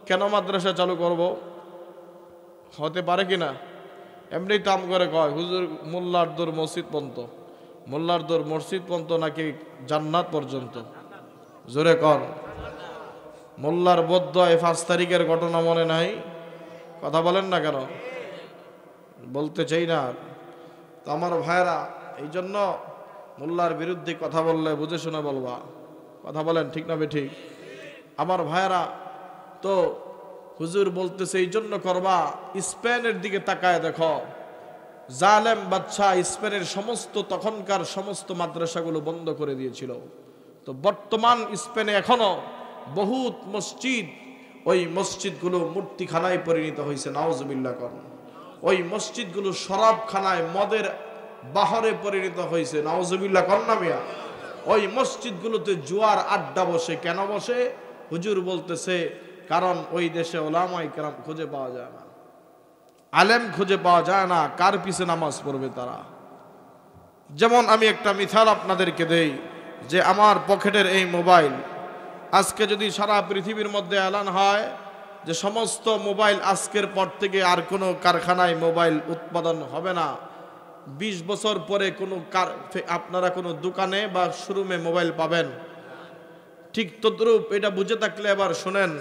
কেন মাদ্রাসা চালু করব? হতে পারে কিনা? এমনি তাম করে কয় হুজুর মোল্লার দৌড় মসজিদ পর্যন্ত, মোল্লার দৌড় মসজিদ পর্যন্ত নাকি জান্নাত পর্যন্ত। জোরে কন। মোল্লার বদ্ধ 5 তারিখের ঘটনা মনে নাই? কথা বলেন না কেন? বলতে চাই না তো আমার ভাইরা, এই জন্য মোল্লার বিরুদ্ধে কথা বললে বুঝে শুনে বলবা। কথা বলেন ঠিক না বেঠিক? আমার ভাইরা তো হুজুর বলতেছে এই জন্য করবা, স্পেনের দিকে তাকায় দেখো, জালেম বাদশা স্পেনের সমস্ত তখনকার সমস্ত মাদ্রাসাগুলো বন্ধ করে দিয়েছিল। তো বর্তমান স্পেনে এখনো বহুত মসজিদ, ওই মসজিদগুলো মূর্তিখানায় পরিণত হয়েছে। নাউজুবিল্লাহ কর। ওই মসজিদগুলো শরাবখানায় মদের বাহরে পরিণত হয়েছে। নাউজুবিল্লাহ কর না মিয়া। ওই মসজিদগুলোতে জুয়ার আড্ডা বসে। কেন বসে? হুজুর বলতেছে কারণ ওই দেশে ওলামায়ে কেরাম খুঁজে পাওয়া যায় না, আলেম খুঁজে পাওয়া যায় না, কার পিছে নামাজ পড়বে তারা। যেমন আমি একটা মিসাল আপনাদেরকে দেই, যে আমার পকেটের এই মোবাইল, আজকে যদি সারা পৃথিবীর মধ্যে এলান হয় যে সমস্ত মোবাইল আজকের পর থেকে আর কোনো কারখানায় মোবাইল উৎপাদন হবে না, 20 বছর পরে কোনো আপনারা কোনো দোকানে বা শোরুমে মোবাইল পাবেন। ঠিক তদ্রূপ এটা বুঝে থাকলে এবার শোনেন,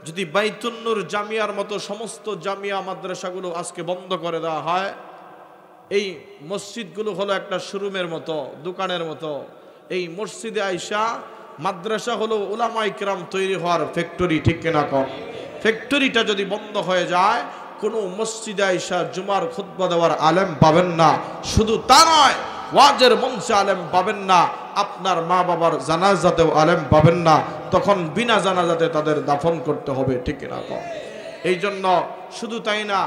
যদি বাইতুন নূর জামিয়ার মতো সমস্ত জামিয়া মাদ্রাসাগুলো আজকে বন্ধ করে দেওয়া হয়, এই মসজিদগুলো হলো একটা শোরুমের মতো, দোকানের মতো। এই মসজিদে আইসা মাদ্রাসা হলো উলামায়ে কেরাম তৈরি হওয়ার ফ্যাক্টরি। ঠিক কিনা কম? ফ্যাক্টরিটা যদি বন্ধ হয়ে যায়, কোনো মসজিদে আইসা জুমার খুতবা দেওয়ার আলেম পাবেন না। শুধু তা নয়, ওয়াজের মঞ্চে আলেম পাবেন না, আপনার মা বাবার জানাজাতেও আলেম পাবেন না। তখন বিনা জানাজাতে তাদের দাফন করতে হবে। ঠিক কিনা কম? এই জন্য শুধু তাই না,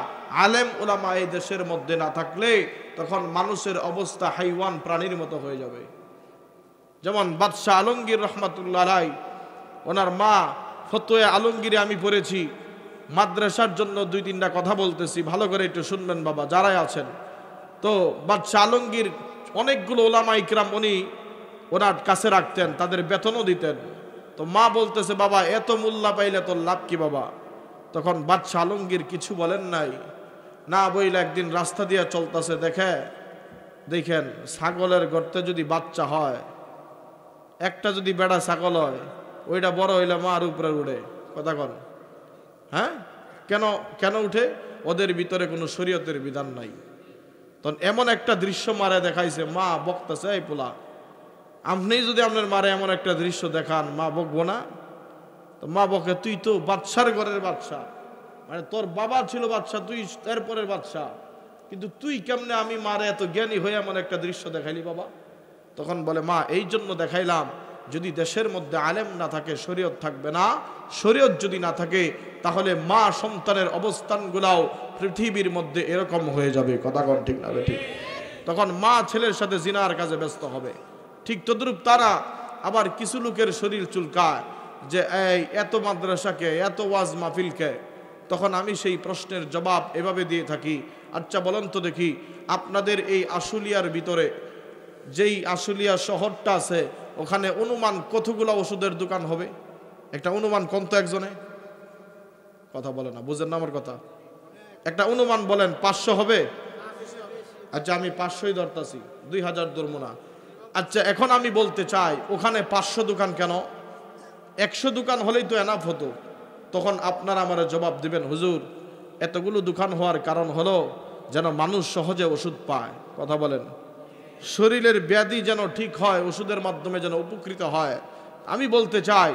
আলেম উলামা এই দেশের মধ্যে না থাকলে তখন মানুষের অবস্থা হাইওয়ান প্রাণীর মতো হয়ে যাবে। যেমন বাদশাহ আলমগীর রহমাতুল্লাহ আলাইহি, ওনার মা ফতোয়া আলমগীরে আমি পড়েছি, মাদ্রাসার জন্য 2-3টা কথা বলতেছি, ভালো করে একটু শুনবেন বাবা যারাই আছেন। তো বাদশাহ আলমগীর অনেকগুলো ওলামা ইকরাম উনি ওনার কাছে রাখতেন, তাদের বেতনও দিতেন। তো মা বলতেছে বাবা এত মূল্য পাইলে তোর লাভ কি বাবা? তখন বাদশাহ আলমগীর কিছু বলেন নাই, না বইলে একদিন রাস্তা দিয়ে চলতেছে, দেখেন ছাগলের গর্তে যদি বাচ্চা হয়, একটা যদি বেড়া ছাগল হয়, ওইটা বড় হইলে মার উপরে উঠে, কথা কন, হ্যাঁ কেন কেন উঠে? ওদের ভিতরে কোনো শরীয়তের বিধান নাই। তখন এমন একটা দৃশ্য মারে দেখাইছে, মা বকতেছে এই পোলা, আপনি যদি আপনার মারে এমন একটা দৃশ্য দেখান মা বকবো না? তো মা বকে তুই তো বাদশার ঘরের বাদশা, মানে তোর বাবা ছিল বাদশা, তুই এরপরের বাদশা, কিন্তু তুই কেমনে আমি মারে এত জ্ঞানী হয়ে এমন একটা দৃশ্য দেখাইলি বাবা? তখন বলে মা এই জন্য দেখাইলাম, যদি দেশের মধ্যে আলেম না থাকে শরীয়ত থাকবে না, শরীয়ত যদি না থাকে তাহলে মা সন্তানের অবস্থানগুলাও পৃথিবীর মধ্যে এরকম হয়ে যাবে, কথা কোন ঠিক না ঠিক? তখন মা ছেলের সাথে জিনার কাজে ব্যস্ত হবে। ঠিক তদ্রূপ তারা আবার কিছু লোকের শরীর চুলকায় যে এই এত মাদ্রাসাকে, এত ওয়াজ মাহফিলকে। তখন আমি সেই প্রশ্নের জবাব এভাবে দিয়ে থাকি, আচ্ছা বলেন তো দেখি, আপনাদের এই আশুলিয়ার ভিতরে যেই আশুলিয়া শহরটা আছে ওখানে অনুমান কতগুলো ওষুধের দোকান হবে? একটা অনুমান কোন তো একজনে? কথা বলে না, বুঝেন না আমার কথা? একটা অনুমান বলেন, 500 হবে? আচ্ছা আমি 500ই ধরতাছি, 2000 ধরবো না। আচ্ছা এখন আমি বলতে চাই ওখানে 500 দোকান কেন? 100 দোকান হলেই তো এনাফ হতো। তখন আপনারা আমার জবাব দিবেন, হুজুর এতগুলো দোকান হওয়ার কারণ হলো যেন মানুষ সহজে ওষুধ পায়, কথা বলেন, শরীরের ব্যাধি যেন ঠিক হয়, ওষুধের মাধ্যমে যেন উপকৃত হয়। আমি বলতে চাই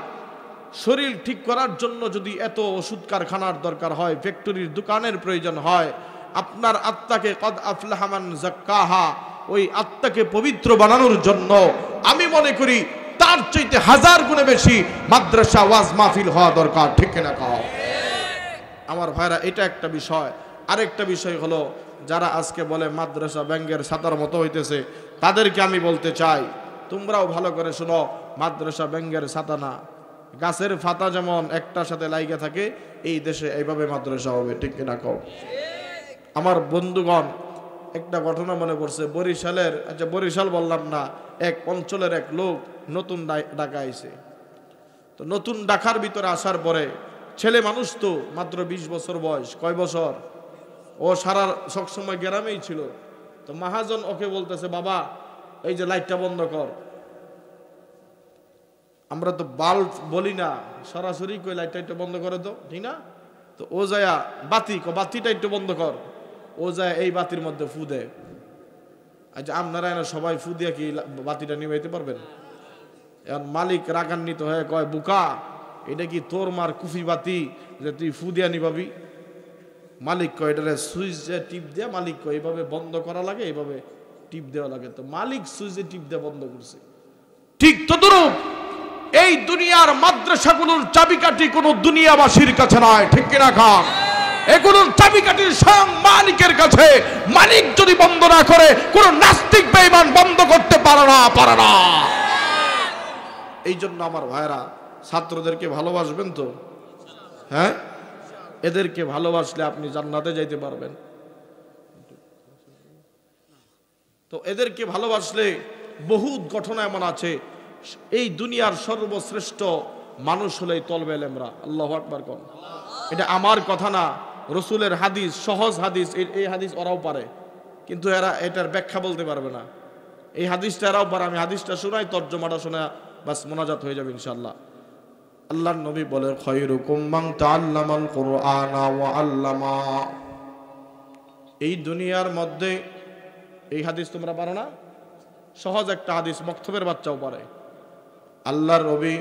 শরীর ঠিক করার জন্য যদি এত ওষুধ কারখানার দরকার হয়, ফ্যাক্টরির দোকানের প্রয়োজন হয়, আপনার আত্মাকে কদ আফলাহা মান যাক্কাহা, ওই আত্মাকে পবিত্র বানানোর জন্য আমি মনে করি তার চাইতে 1000 গুণে বেশি মাদ্রাসা ওয়াজ মাহফিল হওয়া দরকার, ঠিক না কও? আমার ভাইরা এটা একটা বিষয়। আরেকটা বিষয় হলো যারা আজকে বলে মাদ্রাসা ব্যাঙ্গের ছাতার মতো হইতেছে, তাদেরকে আমি বলতে চাই তোমরাও ভালো করে শোনো, মাদ্রাসা ব্যাঙ্গের ছাতা না, গাছের পাতা যেমন একটার সাথে লাইগা থাকে, এই দেশে এইভাবে মাদ্রাসা হবে, ঠিক না কও? আমার বন্ধুগণ একটা ঘটনা মনে পড়ছে, বরিশালের, আচ্ছা বরিশাল বললাম না, এক অঞ্চলের এক লোক নতুন ঢাকা আইছে। তো নতুন ঢাকার ভিতরে আসার পরে ছেলে মানুষ তো মাত্র 20 বছর বয়স, কয় বছর, ও সারা সবসময় গ্রামেই ছিল। তো মহাজন ওকে বলতেছে বাবা এই যে লাইটটা বন্ধ কর। আমরা তো বাল্ব বলি না, সরাসরি কই লাইটটা একটু বন্ধ করে তো, ঠিক না? তো ও যায় বাতিটা একটু বন্ধ কর, ও যায় এই বাতির মধ্যে ফু দেয়। আচ্ছা আপনারা এনে সবাই ফু দিয়ে কি বাতিটা নিভাইতে পারবেন? এখন মালিক রাগান্বিত হয়ে কয় বুকা, এটা কি তোর মার কুফি বাতি যে তুই ফু দিয়া নিভাবি? মালিক কয় এটারে সুইচে টিপ দেয়া, মালিক কয় এইভাবে বন্ধ করা লাগে, এইভাবে টিপ দেওয়া লাগে। তো মালিক সুইচে টিপ দেয়া বন্ধ করছে। ঠিক তদ্রূপ এই দুনিয়ার মাদ্রাসাগুলোর চাবিকাঠি কোনো দুনিয়াবাসীর কাছে নয়, ঠিক কিনা খান? এগুলোর চাবিকাঠি স্বয়ং মালিকের কাছে। মালিক যদি বন্ধ না করে কোন নাস্তিক বেঈমান বন্ধ করতে পারে না। এই জন্য আমার ভাইরা ছাত্রদেরকে ভালোবাসবেন তো, হ্যাঁ? এদেরকে ভালোবাসলে আপনি জান্নাতে যাইতে পারবেন। তো এদেরকে ভালোবাসলে বহুত ঘটনা এমন আছে। এই দুনিয়ার সর্বশ্রেষ্ঠ মানুষ হলো এই তলবে আলেমরা। আল্লাহু আকবার কোন। এটা আমার কথা না, রসুলের হাদিস, সহজ হাদিস। এই হাদিস ওরাও পারে, কিন্তু এরা এটার ব্যাখ্যা বলতে পারবে না। এই হাদিসটা এরাও পারে। আমি হাদিসটা শোনাই, তর্জমাটা শোনা বাস মোনাজাত হয়ে যাবে ইনশাআল্লাহ। আল্লাহর নবী বলেন খায়রুকুম মান তাআল্লামাল কুরআনা ওয়া আল্লামা। এই দুনিয়ার মধ্যে এই হাদিস তোমরা পারো না? সহজ একটা হাদিস, মক্তবের বাচ্চাও পারে। আল্লাহর নবী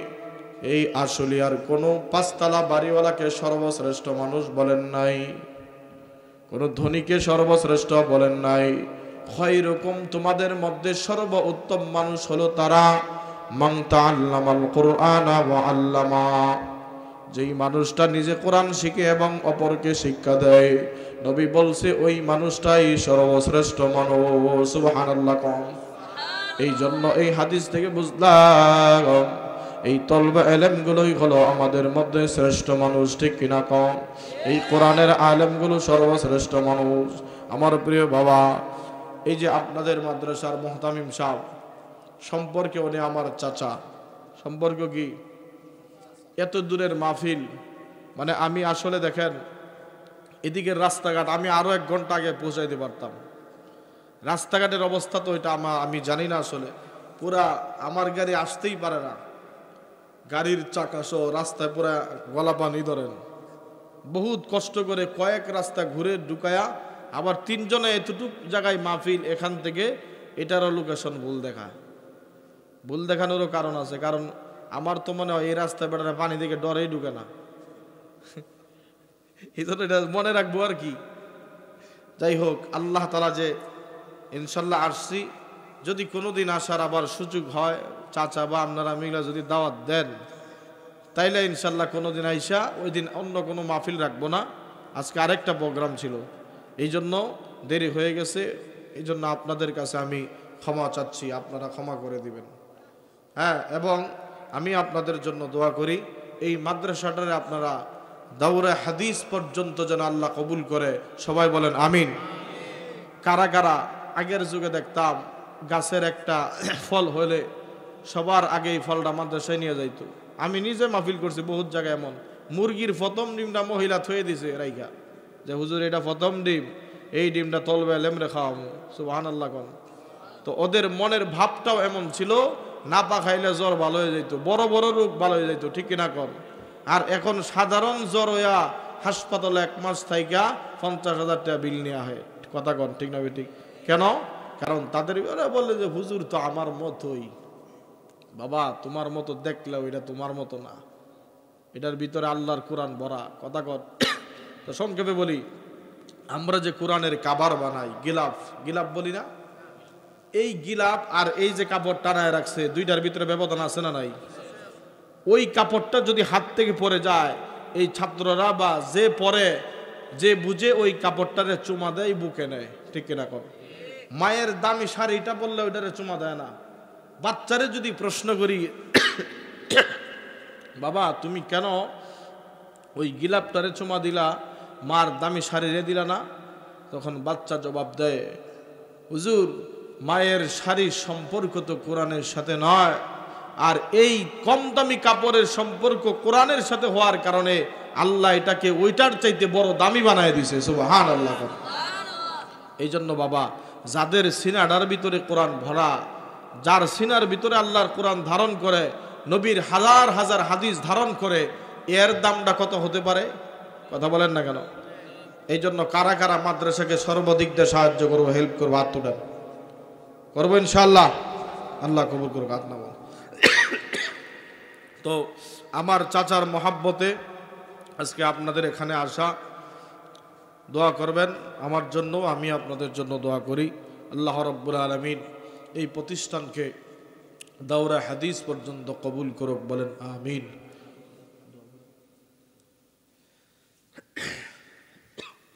এই আশুলিয়ার কোন 5 তলা বাড়িওয়ালাকে সর্বশ্রেষ্ঠ মানুষ বলেন নাই, কোন ধনীকে সর্বশ্রেষ্ঠ বলেন নাই। খায়রুকুম, তোমাদের মধ্যে সর্বোত্তম মানুষ হলো তারা মান তাআল্লামাল কুরআনা ওয়া আল্লামা, যেই মানুষটা নিজে কোরআন শিখে এবং অপরকে শিক্ষা দেয়। নবী বলছে ওই মানুষটাই সর্বশ্রেষ্ঠ মানুষ। সুবহানাল্লাহ। এই জন্য এই হাদিস থেকে বুঝলাম এই তলবে এলেমগুলোই হলো আমাদের মধ্যে শ্রেষ্ঠ মানুষ, ঠিক কিনা কম? এই কোরআনের আলেমগুলো সর্বশ্রেষ্ঠ মানুষ। আমার প্রিয় বাবা, এই যে আপনাদের মাদ্রাসার মুহতামিম সাহেব সম্পর্কে উনি আমার চাচা। সম্পর্ক কি? এত দূরের মাহফিল, মানে আমি আসলে দেখেন এদিকের রাস্তাঘাট আমি আরো 1 ঘন্টা আগে পৌঁছাইতে পারতাম। রাস্তাঘাটের অবস্থা তো এটা আমি জানি না আসলে। পুরা আমার গাড়ি আসতেই পারে না, গাড়ির চাকা সহ রাস্তায় পুরা গলা পানি ধরেন। বহুত কষ্ট করে কয়েক রাস্তা ঘুরে ঢুকায়া আবার 3 জনে এতটুক জায়গায় মাহফিল, এখান থেকে এটারও লোকেশন ভুল দেখানোরও কারণ আছে। কারণ আমার তো মনে হয় এই রাস্তায় বেড়ানো পানি থেকে ডরেই ঢুকে না, এই জন্য এটা মনে রাখবো আর কি। যাই হোক, আল্লাহ তাআলা যে ইনশাল্লাহ আসছি, যদি কোনোদিন আসার আবার সুযোগ হয়, চাচা বা আপনারা মিলা যদি দাওয়াত দেন, তাইলে ইনশাল্লাহ কোনোদিন আইসা ওই দিন অন্য কোনো মাহফিল রাখবো না। আজকে আরেকটা প্রোগ্রাম ছিল, এই জন্য দেরি হয়ে গেছে। এই জন্য আপনাদের কাছে আমি ক্ষমা চাচ্ছি, আপনারা ক্ষমা করে দিবেন। হ্যাঁ, এবং আমি আপনাদের জন্য দোয়া করি এই মাদ্রাসাটারে আপনারা দাওরা হাদিস পর্যন্ত যেন আল্লাহ কবুল করে। সবাই বলেন আমিন। কারা কারা আগের যুগে দেখতাম গাছের একটা ফল হলে সবার আগে এই ফলটা মাদ্রাসায় নিয়ে যাইতো। আমি নিজে মাহফিল করছি বহুত জায়গায়, এমন মুরগির প্রথম ডিমটা মহিলা থয়ে দিছে রাইখা, যে হুজুর এটা প্রথম ডিম, এই ডিমটা তলবে লেমরে খাওয়াবো, সুবহানাল্লাহ কোন। তো ওদের মনের ভাবটাও এমন ছিল, না পা খাইলে জ্বর ভালো হয়ে যাইতো, বড় বড় রোগ ভালো হয়ে যাইতো, ঠিক কিনা কর। আর এখন সাধারণ জ্বর হইয়া হাসপাতালে 1 মাস থাইকা 50,000 টাকা বিল নেওয়া হয়, কথা কন, ঠিক না ঠিক? কেন? কারণ তাদের বলে যে হুজুর তো আমার মতোই। বাবা, তোমার মতো দেখলেও এটা তোমার মতো না, এটার ভিতরে আল্লাহর কোরআন ভরা, কথা কন। তো সংক্ষেপে বলি, আমরা যে কোরআনের কাবার বানাই, গিলাফ বলি না, এই গিলাফ আর এই যে কাপড় টানায় রাখছে, দুইটার ভিতরে ব্যবধান আছে না নাই? ওই কাপড়টা যদি হাত থেকে পড়ে যায়, এই ছাত্ররা বা যে পরে যে বুঝে ওই কাপড়টারে চুমা দেয়, বুকে নেয়, ঠিক কিনা কর। মায়ের দামি শাড়িটা পরলে ওইটারে চুমা দেয় না। বাচ্চারে যদি প্রশ্ন করি, বাবা তুমি কেন ওই গিলাপটারে চুমা দিলা, মার দামি শাড়িরে দিলা না? তখন বাচ্চা জবাব দেয়, হুজুর মায়ের শাড়ির সম্পর্ক তো কোরআনের সাথে নয়, আর এই কম দামি কাপড়ের সম্পর্ক কোরআনের সাথে হওয়ার কারণে আল্লাহ এটাকে ওইটার চাইতে বড় দামি বানায় দিছে, সুবহানাল্লাহ। এই জন্য বাবা, যাদের সিনাটার ভিতরে কোরআন ভরা, যার সিনার ভিতরে আল্লাহর কোরআন ধারণ করে, নবীর হাজার হাজার হাদিস ধারণ করে, এর দামটা কত হতে পারে? কথা বলেন না কেন? এই জন্য কারা কারা মাদ্রাসাকে সর্বদিক দিয়ে সাহায্য করবো, হেল্প করবো, হাত তুলেন, করবো ইনশাআল্লাহ। আল্লাহ কবুল করুক, হাত নামান। তো আমার চাচার মহাব্বতে আজকে আপনাদের এখানে আসা, দোয়া করবেন আমার জন্য, আমি আপনাদের জন্য দোয়া করি। আল্লাহ রাব্বুল আলামিন এই প্রতিষ্ঠানকে দাওরা হাদিস পর্যন্ত কবুল করুক, বলেন আমিন।